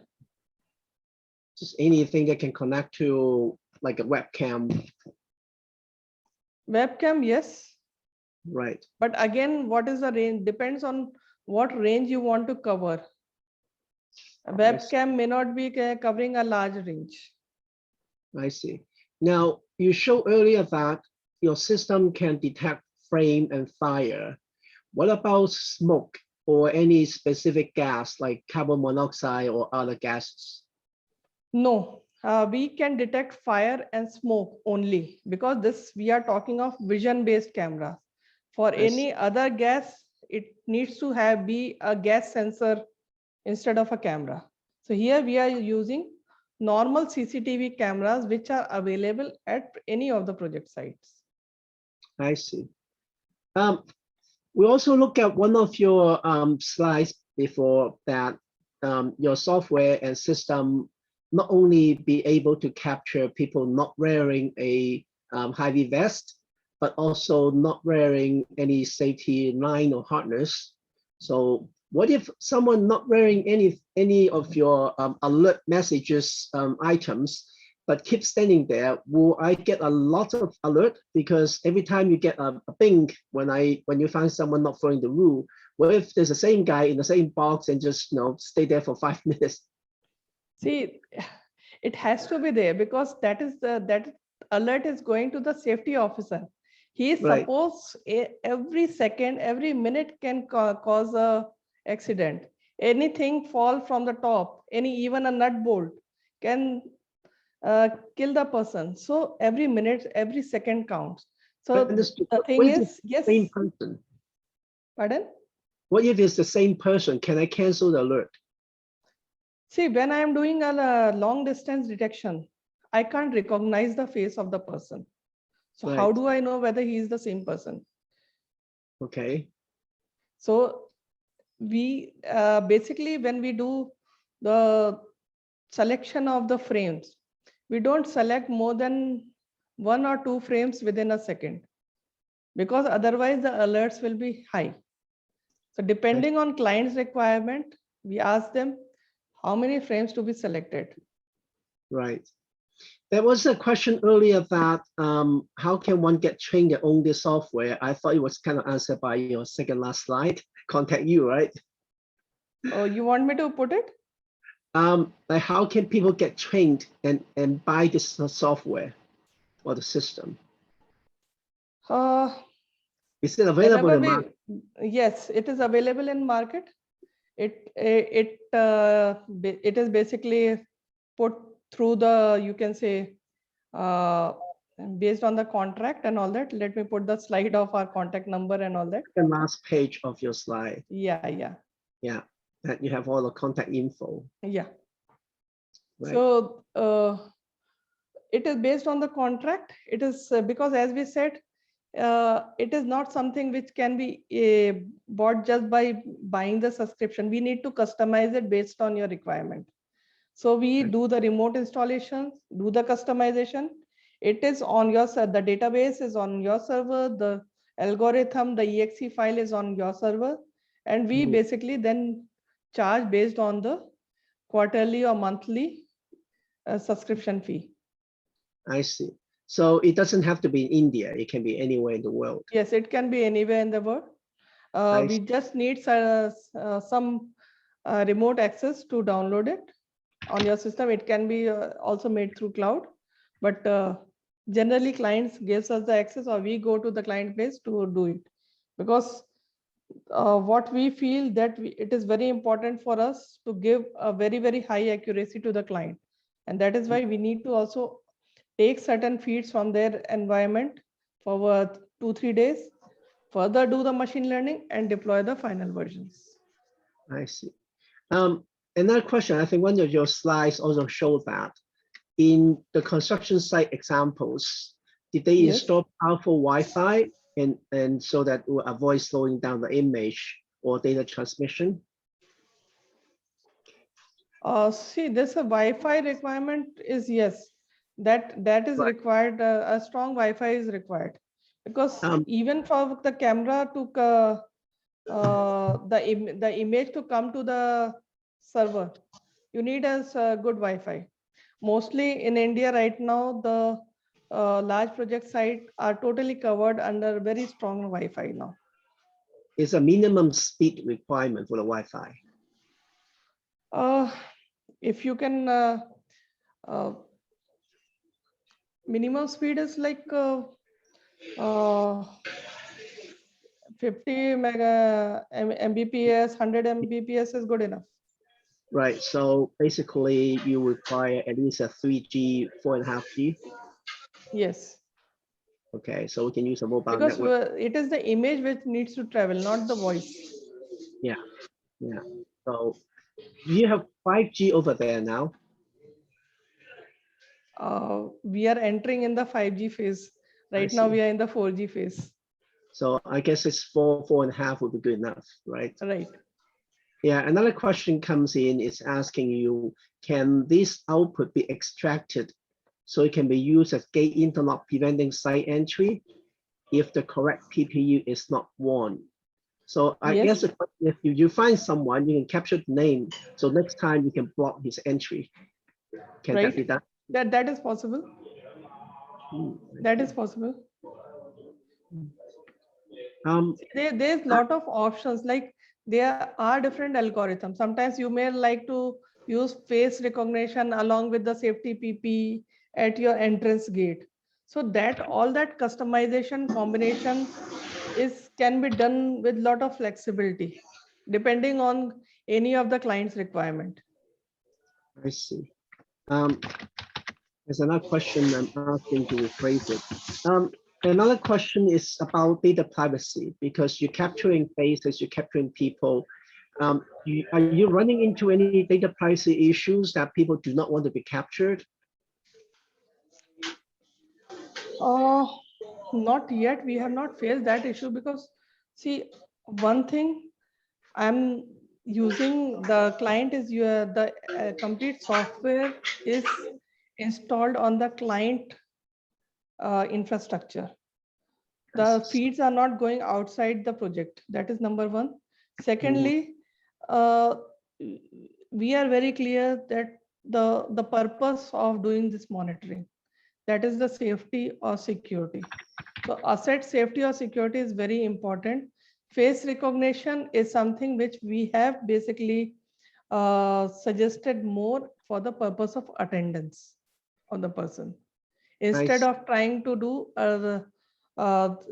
just anything that can connect to like a webcam, Webcam, yes. right? But again, what is the range? Depends on what range you want to cover. A webcam may not be covering a large range. I see. Now, you showed earlier that your system can detect flame and fire. What about smoke or any specific gas like carbon monoxide or other gases? No, we can detect fire and smoke only because we are talking of vision-based camera. For any other gas, it needs to be a gas sensor instead of a camera. So here we are using normal CCTV cameras which are available at any of the project sites. I see. We also look at one of your slides before that your software and system not only be able to capture people not wearing a high-vis vest, but also not wearing any safety line or harness. So what if someone not wearing any of your alert messages items, but keep standing there? Will I get a lot of alert? Because every time you get a ping when you find someone not following the rule, what if there's the same guy in the same box and just stay there for 5 minutes? See, it has to be there because that alert is going to the safety officer. He is Right. supposed every second, every minute can cause a accident. Anything fall from the top, even a nut bolt can kill the person. So every minute, every second counts. So Understood. the thing is, yes. Same person. Pardon? What if it's the same person? Can I cancel the alert? See, when I am doing a long distance detection, I can't recognize the face of the person. So Right. how do I know whether he is the same person? Okay. So we basically, when we do the selection of the frames, we don't select more than 1 or 2 frames within a second, because otherwise the alerts will be high. So depending on client's requirement, we ask them how many frames to be selected. Right. There was a question earlier that how can one get trained to own this software? I thought it was kind of answered by your second last slide. Contact you, right? Oh, you want me to put it? Like how can people get trained and buy this software or the system? Is it available in market? Yes, it is available in market. It is basically put through the, you can say, based on the contract and all that. Let me put the slide of our contact number and all that. The last page of your slide. Yeah. Yeah, that you have all the contact info. Yeah. Right. So it is based on the contract. It is because, as we said, it is not something which can be bought just by buying the subscription. We need to customize it based on your requirement. So we do the remote installations, do the customization. It is on your server. The database is on your server. The algorithm, the exe file is on your server. And we basically then charge based on the quarterly or monthly subscription fee. I see. So it doesn't have to be in India. It can be anywhere in the world. Yes, it can be anywhere in the world. We just need some remote access to download it on your system. It can be also made through cloud, but generally clients gives us the access, or we go to the client place to do it, because what we feel that it is very important for us to give a very, very high accuracy to the client. And that is why we need to also take certain feeds from their environment for 2-3 days, further do the machine learning and deploy the final versions. I see. Another question, I think one of your slides also showed that in the construction site examples, did they Yes. install powerful Wi-Fi and so that will avoid slowing down the image or data transmission? See, this Wi-Fi requirement is yes, that is Right. required. A strong Wi-Fi is required, because even for the camera to the image to come to the server, you need a good Wi-Fi. Mostly in India right now, the large project site are totally covered under very strong Wi-Fi now. It's a minimum speed requirement for the Wi-Fi. If you can, minimum speed is like 50 Mbps, 100 Mbps is good enough. Right. So basically, you require at least a 3G, 4.5G. Yes. Okay, so we can use a mobile Because network. it is the image which needs to travel, not the voice. Yeah. So do you have 5G over there now? We are entering in the 5G phase. Right now, see. we are in the 4G phase. So I guess it's 4.5 would be good enough, right? Right. Yeah, another question comes in, is asking you, can this output be extracted so it can be used as gate interlock preventing site entry if the correct PPU is not worn? So I Yes. guess if you find someone, you can capture the name, so next time you can block his entry. Can that be done? That is possible. That is possible. There's a lot of options, like there are different algorithms. Sometimes you may like to use face recognition along with the safety PP at your entrance gate. So that all that customization combination can be done with lot of flexibility, depending on any of the client's requirement. I see. There's another question I'm asking to rephrase it. Another question is about data privacy, because you're capturing faces, you're capturing people. Are you running into any data privacy issues that people do not want to be captured? Not yet. We have not faced that issue, because see, one thing I'm using, the client is the complete software is installed on the client infrastructure. The feeds are not going outside the project. That is number one. Secondly, we are very clear that the purpose of doing this monitoring, that is the safety or security. So asset safety or security is very important. Face recognition is something which we have basically suggested more for the purpose of attendance of the person, instead of trying to do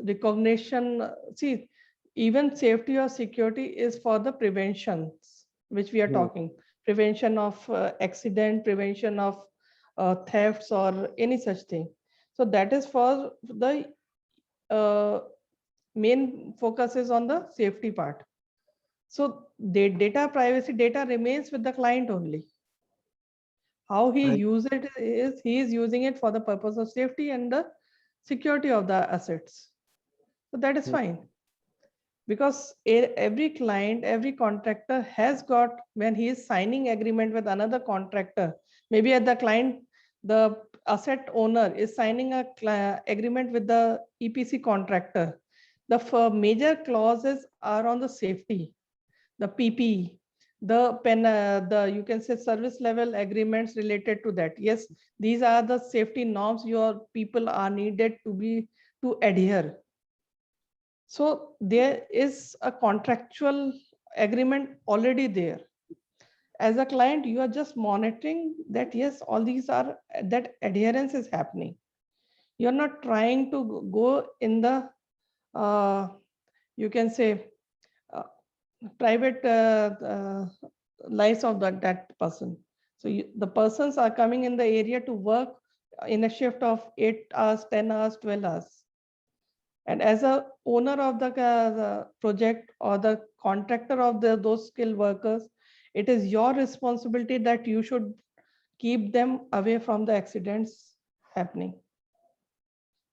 recognition. See, even safety or security is for the preventions, which we are talking, prevention of accident, prevention of thefts or any such thing. So that is for the main focus is on the safety part. So the data privacy, data remains with the client only. How he uses it is he is using it for the purpose of safety and the security of the assets. So that is fine, because every client, every contractor has got, when he is signing agreement with another contractor, maybe at the client, the asset owner is signing a agreement with the EPC contractor. The major clauses are on the safety, the PPE, the you can say service level agreements related to that. Yes, these are the safety norms your people are needed to adhere. So there is a contractual agreement already there. As a client, you are just monitoring that, yes, all these are, that adherence is happening. You're not trying to go in the, you can say, private lives of that person. So the persons are coming in the area to work in a shift of 8 hours, 10 hours, 12 hours. And as a owner of the project or the contractor of those skilled workers, it is your responsibility that you should keep them away from the accidents happening.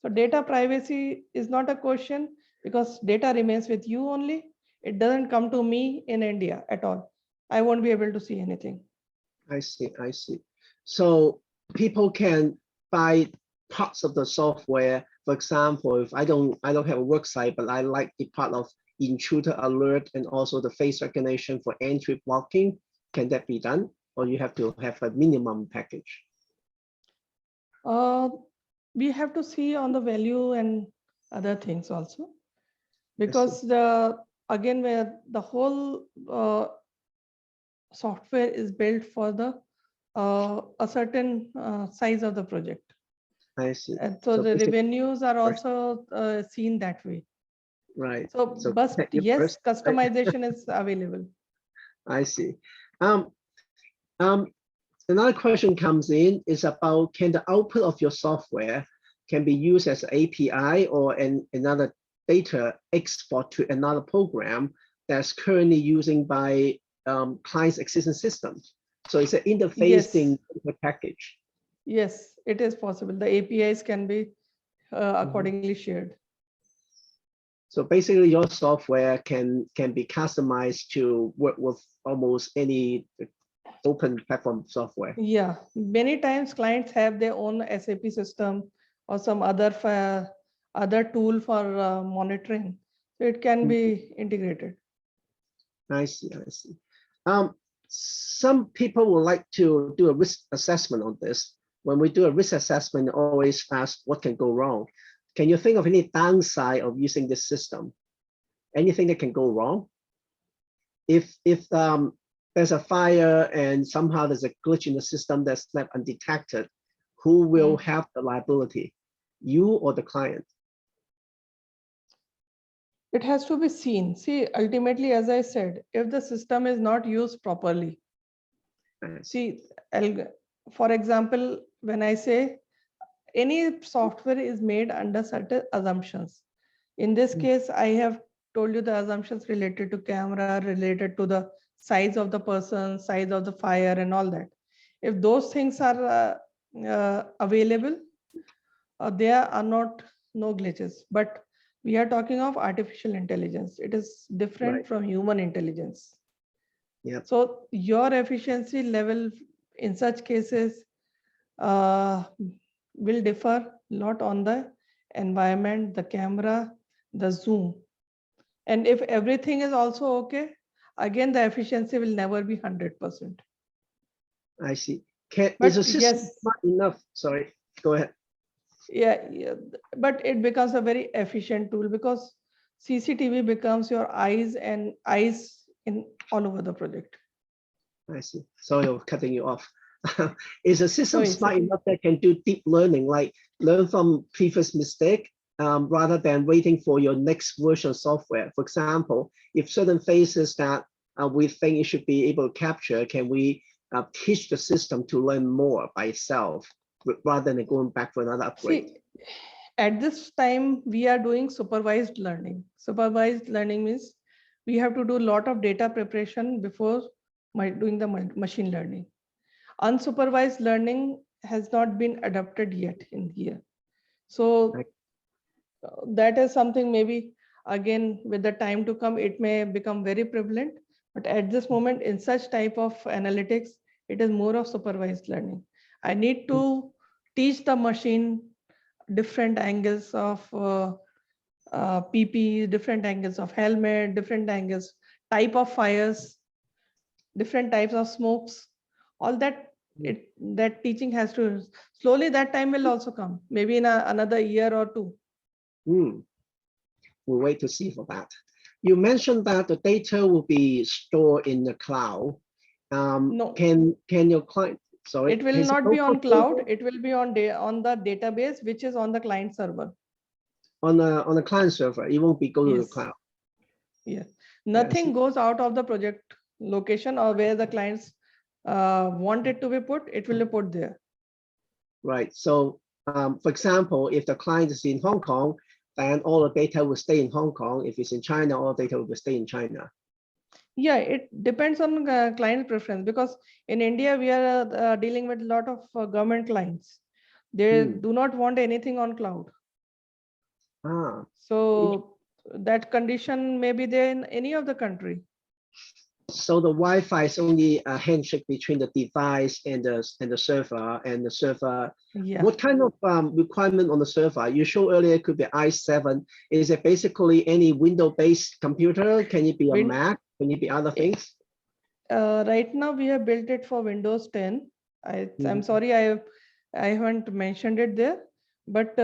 So data privacy is not a question because data remains with you only. It doesn't come to me in India at all. I won't be able to see anything. I see, I see. So people can buy parts of the software. For example, if I don't have a work site, but I like the part of intruder alert and also the face recognition for entry blocking, can that be done? Or you have to have a minimum package? We have to see on the value and other things also, because again, where the whole software is built for the a certain size of the project. I see. And so the revenues are also seen that way. Right. So, but yes, customization is available. I see. Another question comes in is about, can the output of your software can be used as an API or another data export to another program that's currently using by clients' existing systems? So it's an interfacing package. Yes, it is possible. The APIs can be accordingly shared. So basically your software can be customized to work with almost any open platform software. Yeah, many times clients have their own SAP system or some other tool for monitoring. So it can be integrated. I see, I see. Some people would like to do a risk assessment on this. When we do a risk assessment, always ask what can go wrong. Can you think of any downside of using this system? Anything that can go wrong? If there's a fire and somehow there's a glitch in the system that's left undetected, who will have the liability, you or the client? It has to be seen. See, ultimately, as I said, if the system is not used properly, see, for example, when I say any software is made under certain assumptions. In this case, I have told you the assumptions related to camera, related to the size of the person, size of the fire and all that. If those things are available, there are no glitches. But we are talking of artificial intelligence. It is different from human intelligence. Yeah. So your efficiency level in such cases will differ a lot on the environment, the camera, the zoom. And if everything is also okay, again, the efficiency will never be 100%. I see. Is a system smart enough? Sorry, go ahead. Yeah, but it becomes a very efficient tool because CCTV becomes your eyes in all over the project. I see. Sorry for cutting you off. Is a system smart enough that can do deep learning, like learn from previous mistake, rather than waiting for your next version of software? For example, if certain phases that we think it should be able to capture, can we teach the system to learn more by itself rather than going back for another upgrade? See, at this time, we are doing supervised learning. Supervised learning means we have to do a lot of data preparation before doing the machine learning. Unsupervised learning has not been adopted yet in here. So that is something maybe, again, with the time to come, it may become very prevalent. But at this moment, in such type of analytics, it is more of supervised learning. I need to teach the machine different angles of PP, different angles of helmet, different angles, type of fires, different types of smokes, all that. That teaching has to slowly, that time will also come, maybe in another year or two. we'll wait to see for that. You mentioned that the data will be stored in the cloud. No. Can your client, sorry? It will not be on cloud. It will be on the database, which is on the client server. On the client server, it won't be go to the Yes. cloud. Yeah. Nothing goes out of the project location or where the clients want it to be put. It will be put there. Right. So, for example, if the client is in Hong Kong, then all the data will stay in Hong Kong. If it's in China, all data will stay in China. Yeah, it depends on client preference, because in India, we are dealing with a lot of government clients. They do not want anything on cloud. Ah, So that condition may be there in any of the country. so the Wi-Fi is only a handshake between the device and the server, and the server. Yeah. What kind of requirement on the server? You showed earlier it could be i7. Is it basically any Windows-based computer? Can it be a Mac? Can it be other things? Right now, we have built it for Windows 10. I'm sorry, I haven't mentioned it there, but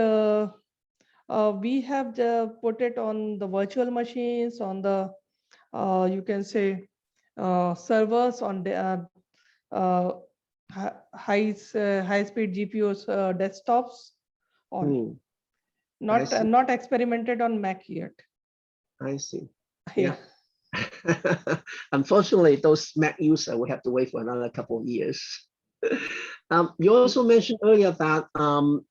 we have put it on the virtual machines, on the you can say servers, on the high-speed GPUs, desktops, or not experimented on Mac yet. I see. Yeah. Unfortunately, those Mac users will have to wait for another couple of years. You also mentioned earlier that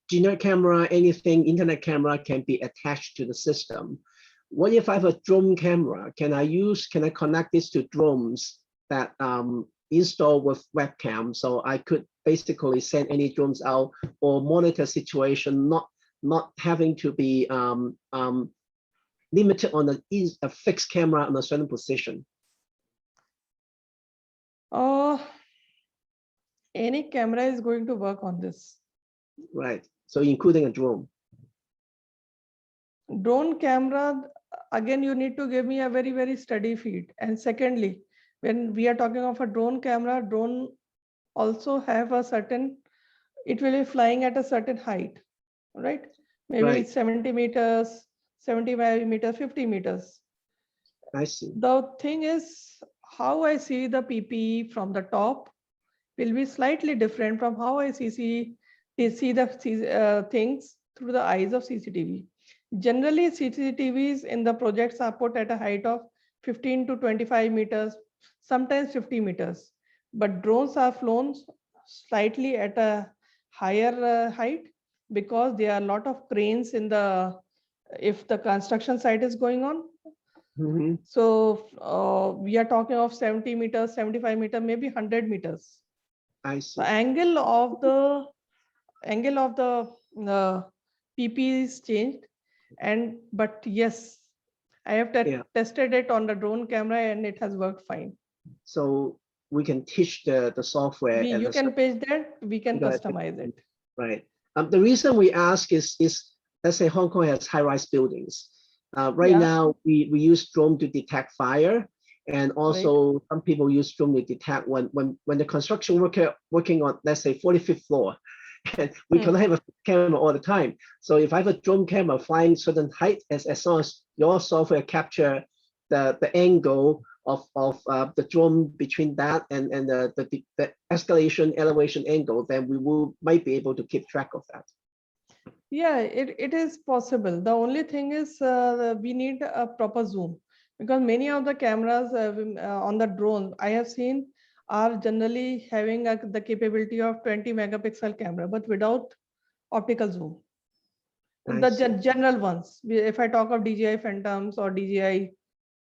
generic camera, anything internet camera can be attached to the system. What if I have a drone camera? Can I connect this to drones that install with webcam? So I could basically send any drones out or monitor situation, not having to be limited on a fixed camera on a certain position. Any camera is going to work on this. Right. So including a drone. Drone camera, again, you need to give me a very, very steady feed. And secondly, when we are talking of a drone camera, drone also have a certain, it will be flying at a certain height, right? Maybe 70 meters, 75 meters, 50 meters. I see. The thing is, how I see the PPE from the top will be slightly different from how I see the things through the eyes of CCTV. Generally, CCTVs in the projects are put at a height of 15 to 25 meters, sometimes 50 meters. But drones are flown slightly at a higher height, because there are a lot of cranes in if the construction site is going on. So we are talking of 70 meters, 75 meters, maybe 100 meters. I see. The angle of the PP is changed, but yes, I have tested it on the drone camera and it has worked fine. So we can teach the software. You can pitch that, we can customize it. Right. The reason we ask is let's say Hong Kong has high-rise buildings. Right now, we use drone to detect fire. And also some people use drone to detect when the construction worker working on, let's say, 45th floor. And we cannot have a camera all the time. So if I have a drone camera flying certain height, as long as your software capture the angle of the drone between that and the escalation elevation angle, then we might be able to keep track of that. Yeah, it is possible. The only thing is we need a proper zoom, because many of the cameras on the drone I have seen are generally having the capability of 20 megapixel camera, but without optical zoom. The general ones, if I talk of DJI Phantoms or DJI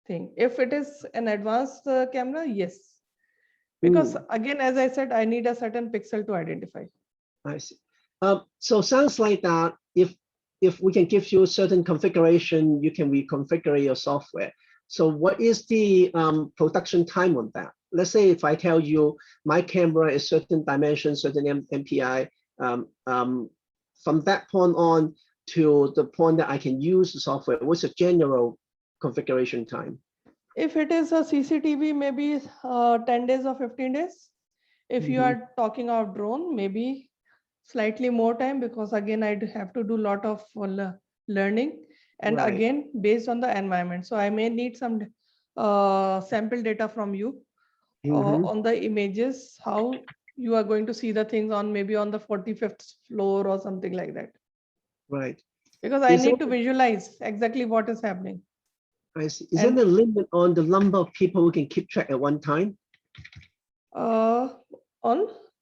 thing, if it is an advanced camera, yes. Because again, as I said, I need a certain pixel to identify. I see. So sounds like that if we can give you a certain configuration, you can reconfigure your software. So what is the production time on that? Let's say if I tell you my camera is certain dimension, certain MPI, from that point on to the point that I can use the software, what's the general configuration time? If it is a CCTV, maybe 10 days or 15 days. If you are talking of drone, maybe slightly more time, because again, I'd have to do a lot of learning. and Right. again based on the environment. So I may need some sample data from you Mhm. on the images, how you are going to see the things on maybe on the 45th floor or something like that. Right. Because I Is need there- to visualize exactly what is happening. I see. Is And- there a limit on the number of people who can keep track at one time?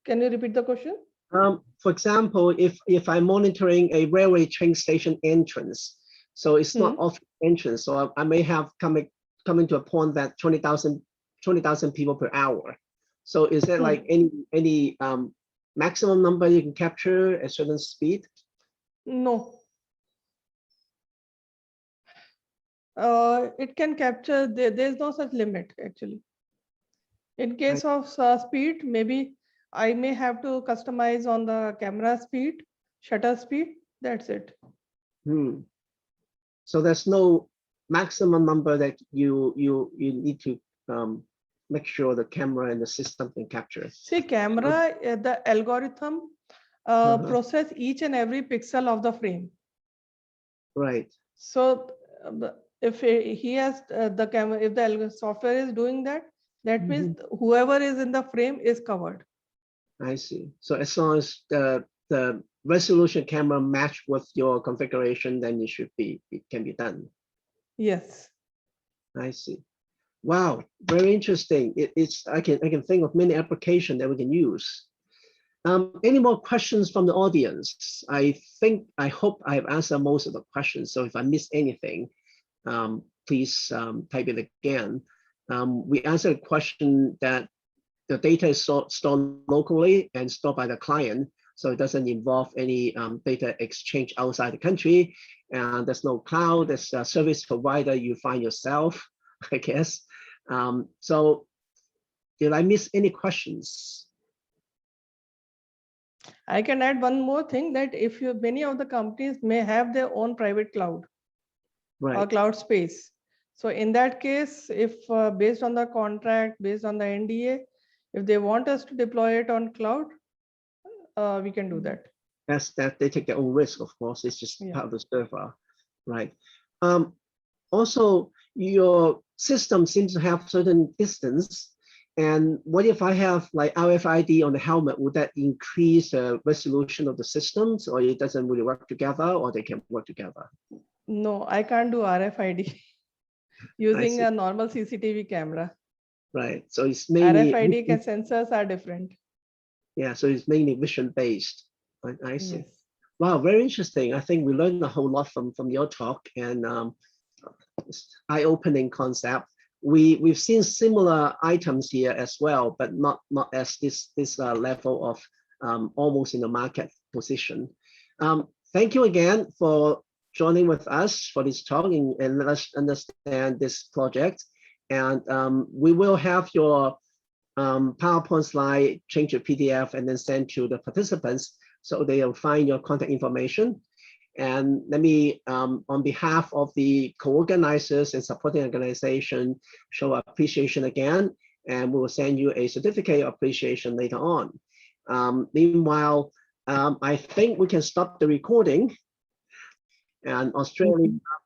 Can you repeat the question? For example, if I'm monitoring a railway train station entrance, so it's not off entrance, so I may have coming to a point that 20,000 people per hour. So is there like any maximum number you can capture at certain speed? No. It can capture, there's no such limit actually. In case of speed, maybe I may have to customize on the camera speed, shutter speed, that's it. So there's no maximum number that you need to make sure the camera and the system can capture. See, camera, the algorithm process each and every pixel of the frame. Right. So if he has the camera, if the software is doing that, that means whoever is in the frame is covered. I see. So as long as the resolution camera match with your configuration, then it can be done. Yes. I see. Wow, very interesting. I can think of many applications that we can use. Any more questions from the audience? I hope I've answered most of the questions. So if I miss anything, please type it again. We answered a question that the data is stored locally and stored by the client, so it doesn't involve any data exchange outside the country. And there's no cloud. There's a service provider you find yourself, I guess. So did I miss any questions? I can add one more thing, that if many of the companies may have their own private cloud or cloud space. So in that case, if based on the contract, based on the NDA, if they want us to deploy it on cloud, we can do that. That's that they take their own risk, of course. It's just part of the server, right? Also, your system seems to have certain distance. And what if I have like RFID on the helmet? Would that increase the resolution of the systems, or it doesn't really work together, or they can work together? No, I can't do RFID using a normal CCTV camera. Right. So it's mainly RFID sensors are different. Yeah. So it's mainly vision based. I see. Yes. Wow, very interesting. I think we learned a whole lot from your talk, and eye-opening concept. We've seen similar items here as well, but not as this level of almost in the market position. Thank you again for joining with us for this talk and let us understand this project. And we will have your PowerPoint slide change to PDF and then send to the participants so they'll find your contact information. And let me, on behalf of the co-organizers and supporting organization, show appreciation again, and we will send you a certificate of appreciation later on. Meanwhile, I think we can stop the recording. And Australian